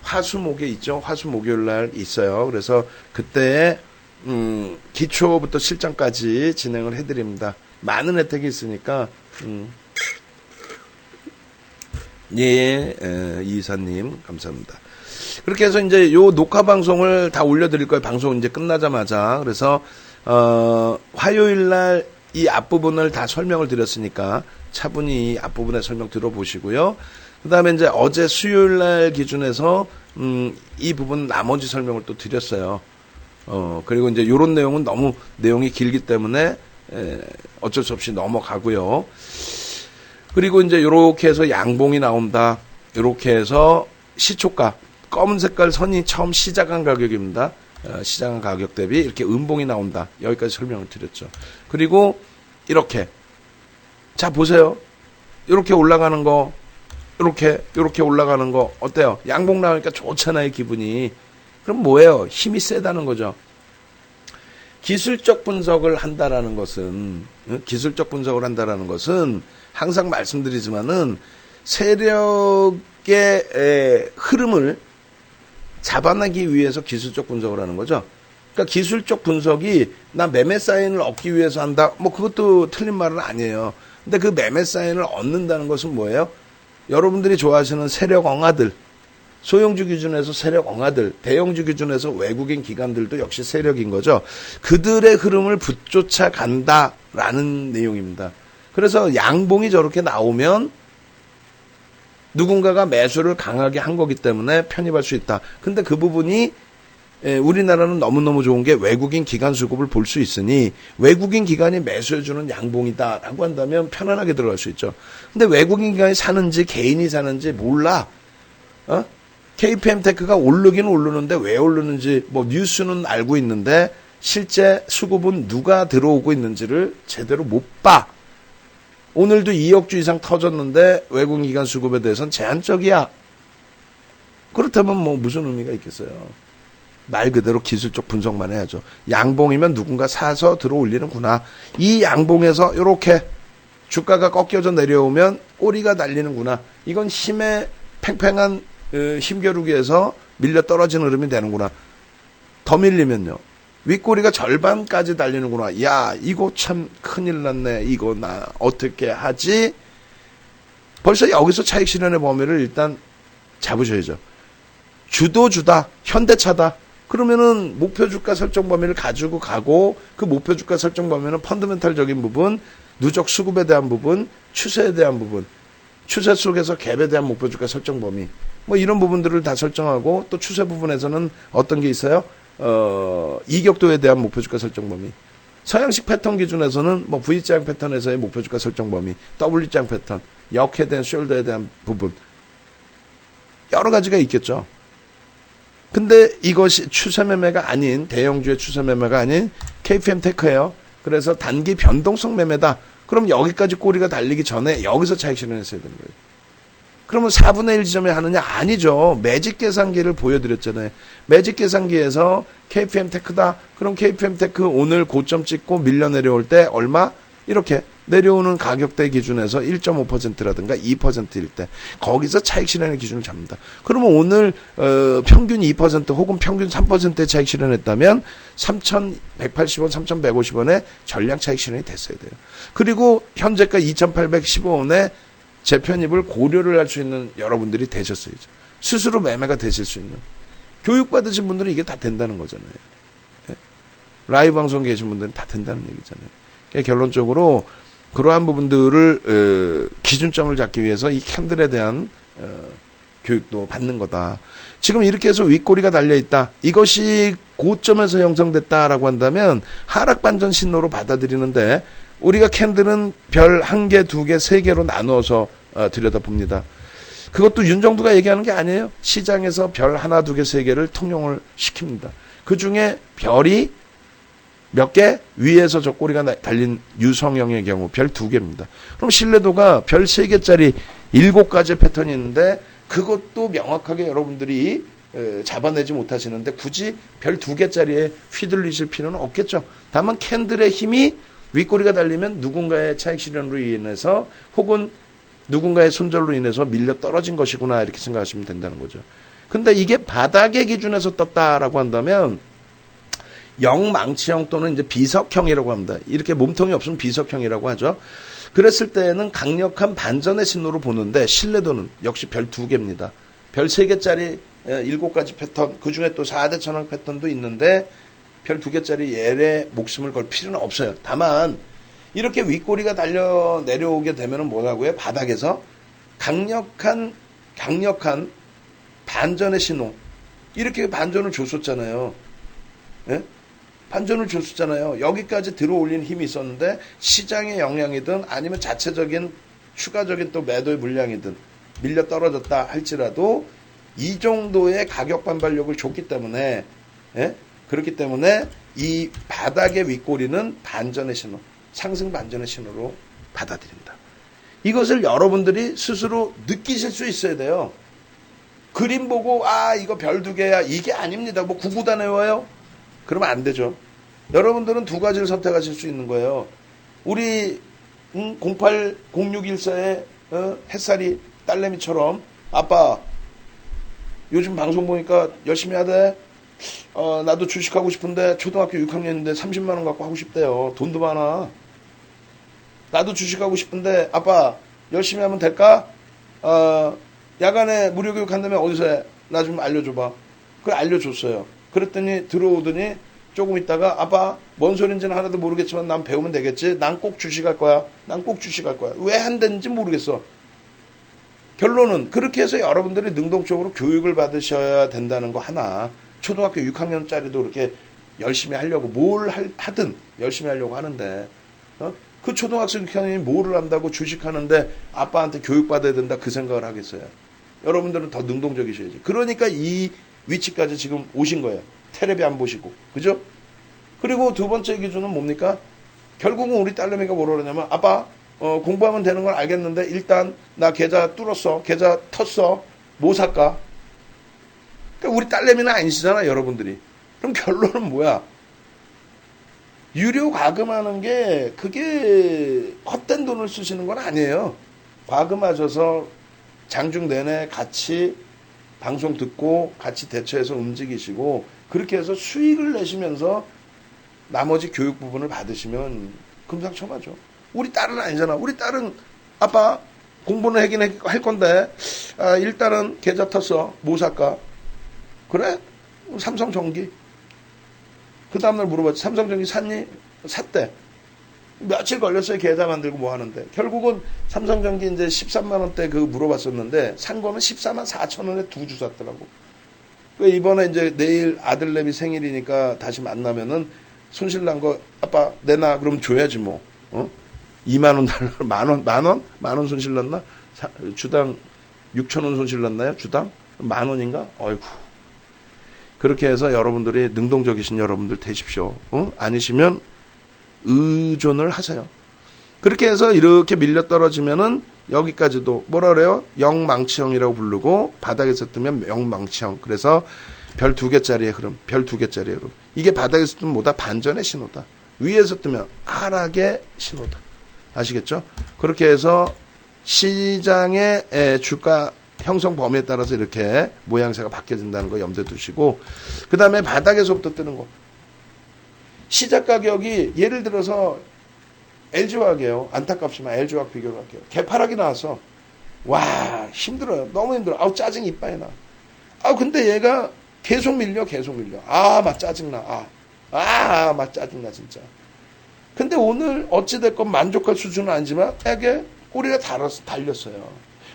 화수목에 있죠. 화수목요일 날 있어요. 그래서 그때 기초부터 실전까지 진행을 해드립니다. 많은 혜택이 있으니까. 예, 이사님 감사합니다. 그렇게 해서 이제 요 녹화 방송을 다 올려드릴 거예요. 방송 이제 끝나자마자. 그래서 화요일 날 이 앞부분을 다 설명을 드렸으니까 차분히 이 앞부분의 설명 들어보시고요. 그 다음에 이제 어제 수요일 날 기준에서 이 부분 나머지 설명을 또 드렸어요. 그리고 이제 요런 내용은 너무 내용이 길기 때문에 어쩔 수 없이 넘어가고요. 그리고 이제 요렇게 해서 양봉이 나온다. 요렇게 해서 시초가 검은 색깔 선이 처음 시작한 가격입니다. 시작한 가격 대비 이렇게 음봉이 나온다. 여기까지 설명을 드렸죠. 그리고 이렇게, 자 보세요. 이렇게 올라가는 거, 이렇게 올라가는 거 어때요? 양봉 나오니까 좋잖아요, 기분이. 그럼 뭐예요? 힘이 세다는 거죠. 기술적 분석을 한다라는 것은, 항상 말씀드리지만은 세력의 흐름을 잡아내기 위해서 기술적 분석을 하는 거죠. 그러니까 기술적 분석이 나 매매 사인을 얻기 위해서 한다. 뭐 그것도 틀린 말은 아니에요. 근데 그 매매 사인을 얻는다는 것은 뭐예요? 여러분들이 좋아하시는 세력 엉아들, 소형주 기준에서 세력 엉아들, 대형주 기준에서 외국인 기관들도 역시 세력인 거죠. 그들의 흐름을 붙쫓아 간다라는 내용입니다. 그래서 양봉이 저렇게 나오면 누군가가 매수를 강하게 한 거기 때문에 편입할 수 있다. 근데 그 부분이 우리나라는 너무너무 좋은 게 외국인 기관 수급을 볼 수 있으니 외국인 기관이 매수해주는 양봉이다라고 한다면 편안하게 들어갈 수 있죠. 근데 외국인 기관이 사는지 개인이 사는지 몰라. KPM테크가 오르기는 오르는데 왜 오르는지 뭐 뉴스는 알고 있는데 실제 수급은 누가 들어오고 있는지를 제대로 못 봐. 오늘도 2억 주 이상 터졌는데 외국인 기관 수급에 대해서는 제한적이야. 그렇다면 뭐 무슨 의미가 있겠어요. 말 그대로 기술적 분석만 해야죠. 양봉이면 누군가 사서 들어 올리는구나. 이 양봉에서 이렇게 주가가 꺾여져 내려오면 꼬리가 날리는구나. 이건 힘의 팽팽한 힘겨루기에서 밀려 떨어지는 흐름이 되는구나. 더 밀리면요. 윗꼬리가 절반까지 달리는구나. 야, 이거 참 큰일 났네. 이거 나 어떻게 하지? 벌써 여기서 차익 실현의 범위를 일단 잡으셔야죠. 주도주다, 현대차다. 그러면은 목표 주가 설정 범위를 가지고 가고 그 목표 주가 설정 범위는 펀더멘탈적인 부분, 누적 수급에 대한 부분, 추세에 대한 부분, 추세 속에서 갭에 대한 목표 주가 설정 범위, 뭐 이런 부분들을 다 설정하고 또 추세 부분에서는 어떤 게 있어요? 이격도에 대한 목표 주가 설정 범위. 서양식 패턴 기준에서는 뭐 V자형 패턴에서의 목표 주가 설정 범위, W자형 패턴, 역에 대한 숄더에 대한 부분. 여러 가지가 있겠죠. 근데 이것이 추세 매매가 아닌, 대형주의 추세 매매가 아닌 KPM 테크예요. 그래서 단기 변동성 매매다. 그럼 여기까지 꼬리가 달리기 전에 여기서 차익 실현했어야 되는 거예요. 그러면 4분의 1 지점에 하느냐? 아니죠. 매직 계산기를 보여드렸잖아요. 매직 계산기에서 KPM 테크다. 그럼 KPM 테크 오늘 고점 찍고 밀려 내려올 때 얼마? 이렇게 내려오는 가격대 기준에서 1.5%라든가 2%일 때 거기서 차익 실현의 기준을 잡는다. 그러면 오늘 평균 2% 혹은 평균 3%의 차익 실현했다면 3,180원, 3,150원의 전량 차익 실현이 됐어야 돼요. 그리고 현재가 2,815원에 재편입을 고려를 할 수 있는 여러분들이 되셨어야죠. 스스로 매매가 되실 수 있는. 교육받으신 분들은 이게 다 된다는 거잖아요. 라이브 방송 계신 분들은 다 된다는 얘기잖아요. 그러니까 결론적으로 그러한 부분들을 기준점을 잡기 위해서 이 캔들에 대한 교육도 받는 거다. 지금 이렇게 해서 윗꼬리가 달려있다. 이것이 고점에서 형성됐다라고 한다면 하락 반전 신호로 받아들이는데 우리가 캔들은 별 1개, 2개, 3개로 나누어서 들여다봅니다. 그것도 윤정두가 얘기하는 게 아니에요. 시장에서 별 1, 2개, 3개를 통용을 시킵니다. 그 중에 별이 몇 개? 위에서 저 꼬리가 달린 유성형의 경우 별 2개입니다. 그럼 신뢰도가 별 3개짜리 7가지 패턴이 있는데 그것도 명확하게 여러분들이 잡아내지 못하시는데 굳이 별 2개짜리에 휘둘리실 필요는 없겠죠. 다만 캔들의 힘이 윗꼬리가 달리면 누군가의 차익 실현으로 인해서 혹은 누군가의 손절로 인해서 밀려 떨어진 것이구나 이렇게 생각하시면 된다는 거죠. 근데 이게 바닥의 기준에서 떴다라고 한다면 영망치형 또는 이제 비석형이라고 합니다. 이렇게 몸통이 없으면 비석형이라고 하죠. 그랬을 때는 강력한 반전의 신호로 보는데 신뢰도는 역시 별 2개입니다. 별 3개짜리 7가지 패턴, 그 중에 또 4대 천왕 패턴도 있는데 별 2개짜리 예에 목숨을 걸 필요는 없어요. 다만 이렇게 윗꼬리가 달려 내려오게 되면은 뭐라고요? 바닥에서 강력한 반전의 신호. 이렇게 반전을 줬었잖아요. 예? 반전을 줬었잖아요. 여기까지 들어올린 힘이 있었는데 시장의 영향이든 아니면 자체적인 추가적인 또 매도의 물량이든 밀려 떨어졌다 할지라도 이 정도의 가격 반발력을 줬기 때문에 예? 그렇기 때문에 이 바닥의 윗꼬리는 반전의 신호, 상승 반전의 신호로 받아들인다. 이것을 여러분들이 스스로 느끼실 수 있어야 돼요. 그림 보고 이거 별 2개야 이게 아닙니다. 뭐 구구단에 와요? 그러면 안 되죠. 여러분들은 2가지를 선택하실 수 있는 거예요. 우리 080614의 햇살이 딸내미처럼 아빠 요즘 방송 보니까 열심히 하대. 나도 주식하고 싶은데 초등학교 6학년인데 30만 원 갖고 하고 싶대요. 돈도 많아. 나도 주식하고 싶은데 아빠 열심히 하면 될까? 야간에 무료교육 한다면 어디서 해? 나 좀 알려줘봐. 그래 알려줬어요. 그랬더니 들어오더니 조금 있다가 아빠 뭔 소린지는 하나도 모르겠지만 난 배우면 되겠지. 난 꼭 주식할 거야. 난 꼭 주식할 거야. 왜 한다는지 모르겠어. 결론은 그렇게 해서 여러분들이 능동적으로 교육을 받으셔야 된다는 거 하나. 초등학교 6학년짜리도 그렇게 열심히 하려고 뭘 하든 열심히 하려고 하는데 그 초등학생 6학년이 뭐를 한다고 주식하는데 아빠한테 교육받아야 된다 그 생각을 하겠어요. 여러분들은 더 능동적이셔야지. 그러니까 이 위치까지 지금 오신 거예요. 텔레비 안 보시고. 그죠? 그리고 두 번째 기준은 뭡니까? 결국은 우리 딸내미가 뭐라 그러냐면 아빠 공부하면 되는 건 알겠는데 일단 나 계좌 뚫었어. 계좌 텄어. 뭐 살까? 그러니까 우리 딸내미는 아니시잖아 여러분들이. 그럼 결론은 뭐야? 유료 과금하는 게 그게 헛된 돈을 쓰시는 건 아니에요. 과금하셔서 장중 내내 같이 방송 듣고 같이 대처해서 움직이시고 그렇게 해서 수익을 내시면서 나머지 교육 부분을 받으시면 금상첨화죠. 우리 딸은 아니잖아. 우리 딸은 아빠 공부는 하긴 할 건데 일단은 계좌 텄어. 뭐 살까? 그래? 삼성전기. 그 다음날 물어봤지. 삼성전기 샀니? 샀대. 며칠 걸렸어요. 계좌 만들고 뭐 하는데. 결국은 삼성전기 이제 13만원대 그거 물어봤었는데 산 거는 14만 4천원에 2주 샀더라고. 이번에 이제 내일 아들내미 생일이니까 다시 만나면은 손실난 거 아빠 내놔 그럼 줘야지 뭐. 2만원 달러 만원 손실났나? 주당 6천원 손실났나요? 주당? 10,000원인가? 어이구. 그렇게 해서 여러분들이 능동적이신 여러분들 되십시오. 아니시면 의존을 하세요. 그렇게 해서 이렇게 밀려 떨어지면은 여기까지도 뭐라 그래요? 영망치형이라고 부르고 바닥에서 뜨면 영망치형. 그래서 별 2개짜리의 흐름, 별 2개짜리의 흐름. 이게 바닥에서 뜨면 뭐다? 반전의 신호다. 위에서 뜨면 하락의 신호다. 아시겠죠? 그렇게 해서 시장의 주가 형성 범위에 따라서 이렇게 모양새가 바뀌어진다는 거 염두에 두시고, 그 다음에 바닥에서부터 뜨는 거. 시작 가격이 예를 들어서 LG화학이에요. 안타깝지만 LG화학 비교를 할게요. 개파락이 나와서 와 힘들어요. 너무 힘들어. 아우 짜증이 이빠이 나. 근데 얘가 계속 밀려. 막 짜증나. 막 짜증나 진짜. 근데 오늘 어찌됐건 만족할 수준은 아니지만 에게 꼬리가 달렸어요.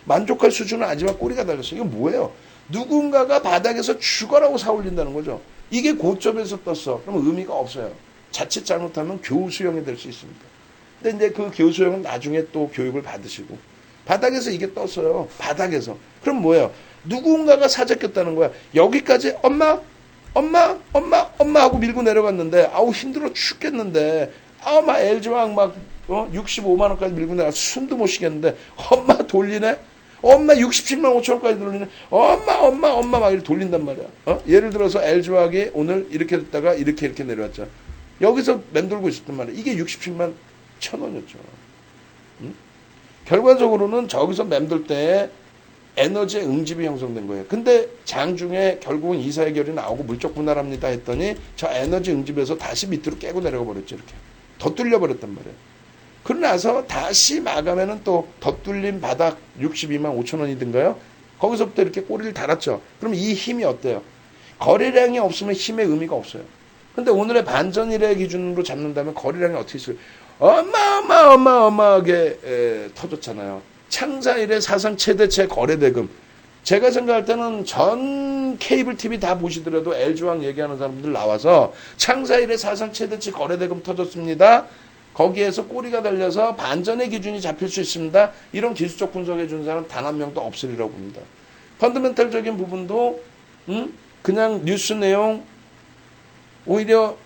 만족할 수준은 아니지만 꼬리가 달렸어요. 이거 뭐예요? 누군가가 바닥에서 죽어라고 사올린다는 거죠. 이게 고점에서 떴어. 그러면 의미가 없어요. 자칫 잘못하면 교수형이 될 수 있습니다. 근데 이제 그 교수형은 나중에 또 교육을 받으시고, 바닥에서 이게 떴어요. 바닥에서. 그럼 뭐예요? 누군가가 사재꼈다는 거야. 여기까지 엄마 하고 밀고 내려갔는데 아우 힘들어 죽겠는데 막 LG화학 막 65만 원까지 밀고 내가 숨도 못 쉬겠는데 엄마 돌리네. 엄마 67만 5천 원까지 돌리네. 엄마 막 이렇게 돌린단 말이야. 예를 들어서 LG화학이 오늘 이렇게 됐다가 이렇게 내려왔죠. 여기서 맴돌고 있었단 말이야. 이게 67만 1천 원이었죠. 응? 결과적으로는 저기서 맴돌 때 에너지의 응집이 형성된 거예요. 근데 장중에 결국은 이사해결이 나오고 물적 분할합니다 했더니 저 에너지 응집에서 다시 밑으로 깨고 내려가 버렸죠. 이렇게 더 뚫려 버렸단 말이에요. 그러고 나서 다시 마감에는 또 더 뚫린 바닥 62만 5천 원이든가요. 거기서부터 이렇게 꼬리를 달았죠. 그럼 이 힘이 어때요? 거래량이 없으면 힘의 의미가 없어요. 근데 오늘의 반전일의 기준으로 잡는다면 거래량이 어떻게 있어요? 어마어마하게 터졌잖아요. 창사 이래 사상 최대치 거래대금. 제가 생각할 때는 전 케이블 TV 다 보시더라도 LG화학 얘기하는 사람들 나와서 창사 이래 사상 최대치 거래대금 터졌습니다. 거기에서 꼬리가 달려서 반전의 기준이 잡힐 수 있습니다. 이런 기술적 분석해 준 사람 단 한 명도 없으리라고 봅니다. 펀더멘탈적인 부분도 그냥 뉴스 내용 오히려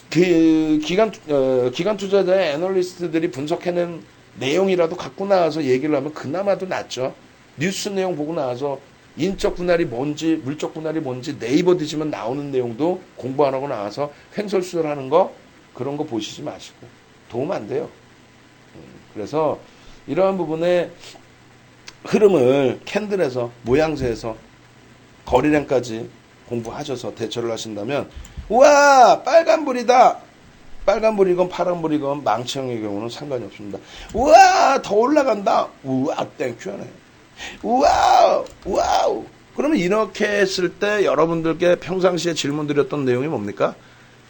기관 투자자의 애널리스트들이 분석해낸 내용이라도 갖고 나와서 얘기를 하면 그나마도 낫죠. 뉴스 내용 보고 나와서 인적 분할이 뭔지 물적 분할이 뭔지 네이버 뒤지면 나오는 내용도 공부 안 하고 나와서 횡설수설하는 거 그런 거 보시지 마시고 도움 안 돼요. 그래서 이러한 부분의 흐름을 캔들에서 모양새에서 거래량까지 공부하셔서 대처를 하신다면 우와 빨간불이다. 빨간불이건 파란불이건 망치형의 경우는 상관이 없습니다. 우와 더 올라간다. 우와 땡큐하네. 와우. 그러면 이렇게 했을 때 여러분들께 평상시에 질문 드렸던 내용이 뭡니까?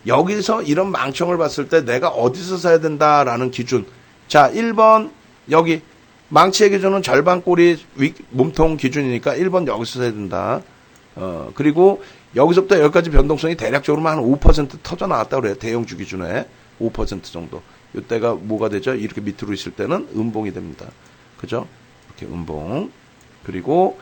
여기서 이런 망청을 봤을 때 내가 어디서 사야 된다라는 기준. 자 1번 여기 망치의 기준은 절반 꼬리 몸통 기준이니까 1번 여기서 사야 된다. 그리고 여기서부터 여기까지 변동성이 대략적으로 한 5% 터져 나왔다고 그래요. 대형주 기준에 5% 정도. 이때가 뭐가 되죠? 이렇게 밑으로 있을 때는 음봉이 됩니다. 그죠? 이렇게 음봉. 그리고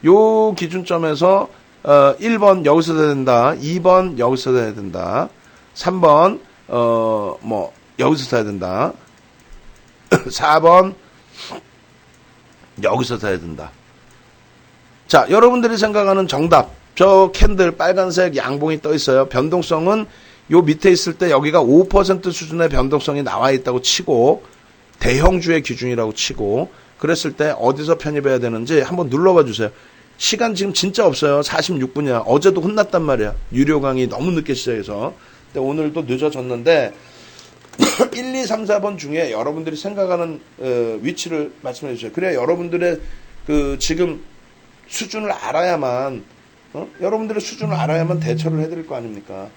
요 기준점에서 1번 여기서 사야 된다. 2번 여기서 사야 된다. 3번 여기서 사야 된다. 4번 여기서 사야 된다. 자, 여러분들이 생각하는 정답. 저 캔들 빨간색 양봉이 떠 있어요. 변동성은 요 밑에 있을 때 여기가 5% 수준의 변동성이 나와 있다고 치고 대형주의 기준이라고 치고 그랬을 때 어디서 편입해야 되는지 한번 눌러봐 주세요. 시간 지금 진짜 없어요. 46분이야. 어제도 혼났단 말이야. 유료 강의 너무 늦게 시작해서. 근데 오늘도 늦어졌는데 1, 2, 3, 4번 중에 여러분들이 생각하는 위치를 말씀해 주세요. 그래야 여러분들의 그 지금 수준을 알아야만 여러분들의 수준을 알아야만 대처를 해드릴 거 아닙니까?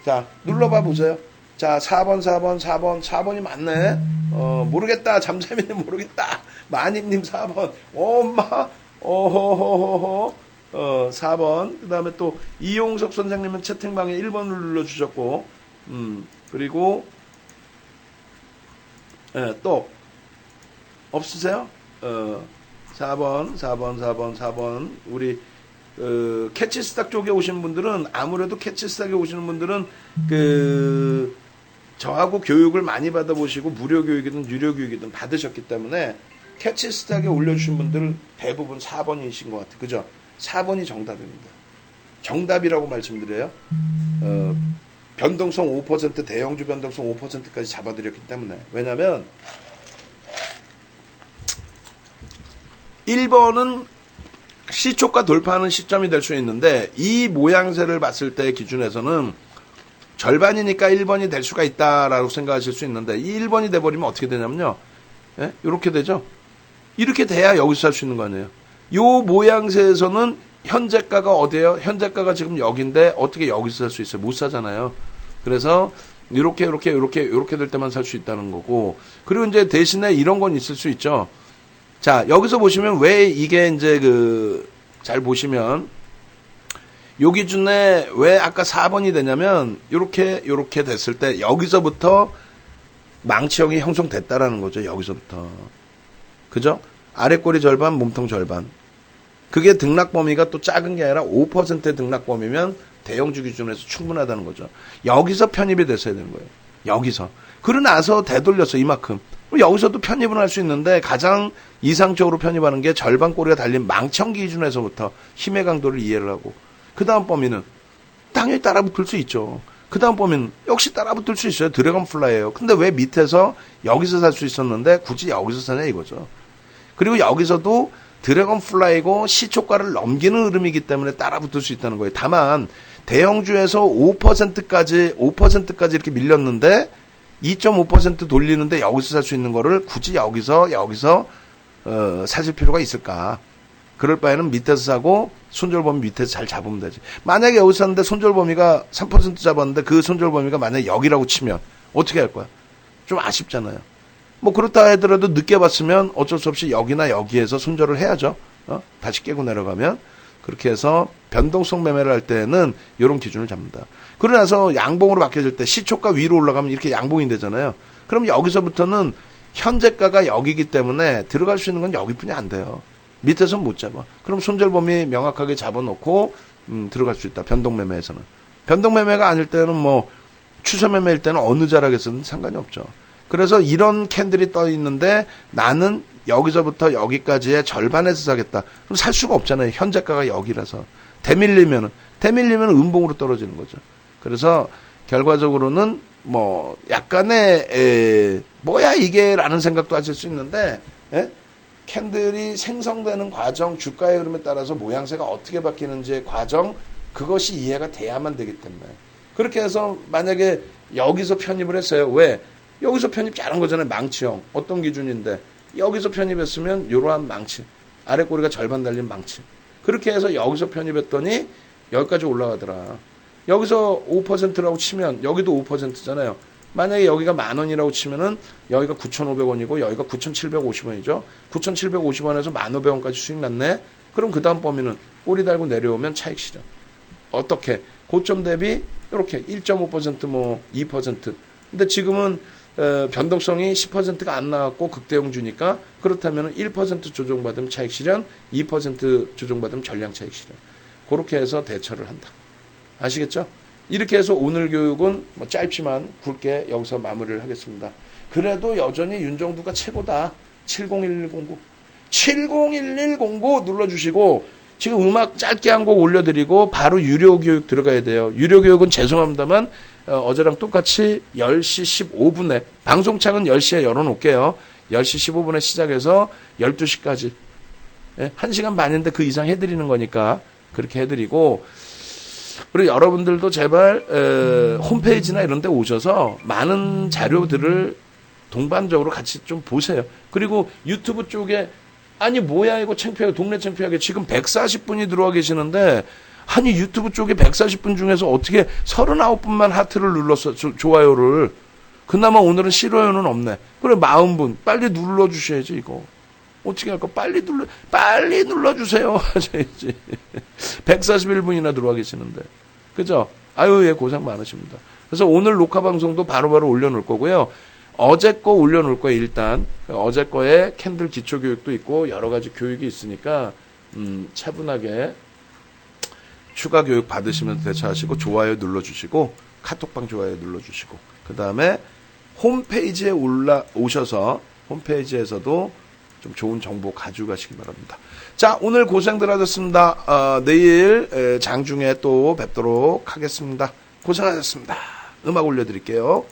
자, 눌러봐 보세요. 자, 4번이 맞네. 모르겠다. 잠자미님 모르겠다. 마님님 4번. 엄마. 어허허허허. 4번. 그 다음에 또 이용석 선생님은 채팅방에 1번을 눌러주셨고, 그리고, 또, 없으세요? 4번. 우리 캐치스탁 쪽에 오시는 분들은 아무래도 캐치스탁에 오시는 분들은 저하고 교육을 많이 받아보시고 무료 교육이든 유료 교육이든 받으셨기 때문에 캐치스탁에 올려주신 분들은 대부분 4번이신 것 같아요. 그죠? 4번이 정답입니다. 정답이라고 말씀드려요. 변동성 5%, 대형주 변동성 5%까지 잡아드렸기 때문에. 왜냐면 1번은 시초가 돌파하는 시점이 될 수 있는데 이 모양새를 봤을 때 기준에서는 절반이니까 1번이 될 수가 있다라고 생각하실 수 있는데 이 1번이 돼버리면 어떻게 되냐면요. 예? 이렇게 되죠. 이렇게 돼야 여기서 살 수 있는 거 아니에요. 요 모양새에서는 현재가가 어디예요? 현재가가 지금 여기인데 어떻게 여기서 살 수 있어요? 못 사잖아요. 그래서 이렇게 될 때만 살 수 있다는 거고. 그리고 이제 대신에 이런 건 있을 수 있죠. 자, 여기서 보시면 왜 이게 이제 잘 보시면 요 기준에 왜 아까 4번이 되냐면 요렇게 됐을 때 여기서부터 망치형이 형성됐다라는 거죠. 여기서부터. 그죠? 아랫꼬리 절반, 몸통 절반. 그게 등락 범위가 또 작은 게 아니라 5%의 등락 범위면 대형주 기준에서 충분하다는 거죠. 여기서 편입이 됐어야 되는 거예요. 여기서. 그러고 나서 되돌렸어, 이만큼. 여기서도 편입을 할 수 있는데 가장 이상적으로 편입하는 게 절반 꼬리가 달린 망청 기준에서부터 힘의 강도를 이해를 하고 그 다음 범위는 당연히 따라붙을 수 있죠. 그 다음 범위는 역시 따라붙을 수 있어요. 드래곤 플라이예요. 근데 왜 밑에서 여기서 살 수 있었는데 굳이 여기서 사냐 이거죠. 그리고 여기서도 드래곤 플라이고 시초가를 넘기는 흐름이기 때문에 따라붙을 수 있다는 거예요. 다만 대형주에서 5%까지 이렇게 밀렸는데 2.5% 돌리는데 여기서 살 수 있는 거를 굳이 여기서 사실 필요가 있을까? 그럴 바에는 밑에서 사고 손절 범위 밑에서 잘 잡으면 되지. 만약에 여기서 샀는데 손절 범위가 3% 잡았는데 그 손절 범위가 만약에 여기라고 치면 어떻게 할 거야? 좀 아쉽잖아요. 뭐 그렇다 하더라도 늦게 봤으면 어쩔 수 없이 여기나 여기에서 손절을 해야죠. 다시 깨고 내려가면. 그렇게 해서 변동성 매매를 할 때는 이런 기준을 잡는다. 그러고 나서 양봉으로 바뀌어질 때 시초가 위로 올라가면 이렇게 양봉이 되잖아요. 그럼 여기서부터는 현재가가 여기기 때문에 들어갈 수 있는 건 여기뿐이 안 돼요. 밑에서 못 잡아. 그럼 손절 범위 명확하게 잡아놓고 들어갈 수 있다. 변동 매매에서는. 변동 매매가 아닐 때는 뭐 추세 매매일 때는 어느 자락에서는 상관이 없죠. 그래서 이런 캔들이 떠 있는데 나는 여기서부터 여기까지의 절반에서 사겠다. 그럼 살 수가 없잖아요. 현재가가 여기라서. 대밀리면 음봉으로 떨어지는 거죠. 그래서 결과적으로는 뭐 약간의 뭐야 이게 라는 생각도 하실 수 있는데 캔들이 생성되는 과정, 주가의 흐름에 따라서 모양새가 어떻게 바뀌는지의 과정, 그것이 이해가 돼야만 되기 때문에. 그렇게 해서 만약에 여기서 편입을 했어요. 왜? 여기서 편입 잘한 거잖아요. 망치형. 어떤 기준인데. 여기서 편입했으면 이러한 망치. 아래 꼬리가 절반 달린 망치. 그렇게 해서 여기서 편입했더니 여기까지 올라가더라. 여기서 5%라고 치면 여기도 5%잖아요. 만약에 여기가 10,000원이라고 치면은 여기가 9,500원이고 여기가 9,750원이죠. 9,750원에서 1,500원까지 수익 났네. 그럼 그 다음 범위는 꼬리 달고 내려오면 차익 실현. 어떻게? 고점 대비 이렇게 1.5% 뭐 2%. 근데 지금은 변동성이 10%가 안 나왔고 극대형주니까 그렇다면 1% 조정받으면 차익 실현, 2% 조정받으면 전량 차익 실현. 그렇게 해서 대처를 한다. 아시겠죠? 이렇게 해서 오늘 교육은 뭐 짧지만 굵게 여기서 마무리를 하겠습니다. 그래도 여전히 윤정두가 최고다. 70109. 70109 눌러주시고 지금 음악 짧게 한 곡 올려드리고 바로 유료 교육 들어가야 돼요. 유료 교육은 죄송합니다만 어제랑 똑같이 10시 15분에 방송창은 10시에 열어놓을게요. 10시 15분에 시작해서 12시까지 1시간 반인데 그 이상 해드리는 거니까 그렇게 해드리고 그리고 여러분들도 제발 홈페이지나 이런 데 오셔서 많은 자료들을 동반적으로 같이 좀 보세요. 그리고 유튜브 쪽에 아니 뭐야 이거 창피하게 동네 창피하게 지금 140분이 들어와 계시는데 아니 유튜브 쪽에 140분 중에서 어떻게 39분만 하트를 눌렀어 좋아요를 그나마 오늘은 싫어요는 없네. 그래 40분 빨리 눌러주셔야지 이거 어떻게 할까 빨리 눌러주세요 하셔야지 141분이나 들어와 계시는데 그죠? 아유 예 고생 많으십니다. 그래서 오늘 녹화 방송도 바로바로 올려놓을 거고요. 어제 거 올려놓을 거예요. 일단 어제 거에 캔들 기초 교육도 있고 여러 가지 교육이 있으니까 차분하게 추가 교육 받으시면 대처하시고 좋아요 눌러주시고 카톡방 좋아요 눌러주시고 그 다음에 홈페이지에 올라오셔서 홈페이지에서도 좀 좋은 정보 가져가시기 바랍니다. 자, 오늘 고생들 하셨습니다. 내일 장중에 또 뵙도록 하겠습니다. 고생하셨습니다. 음악 올려드릴게요.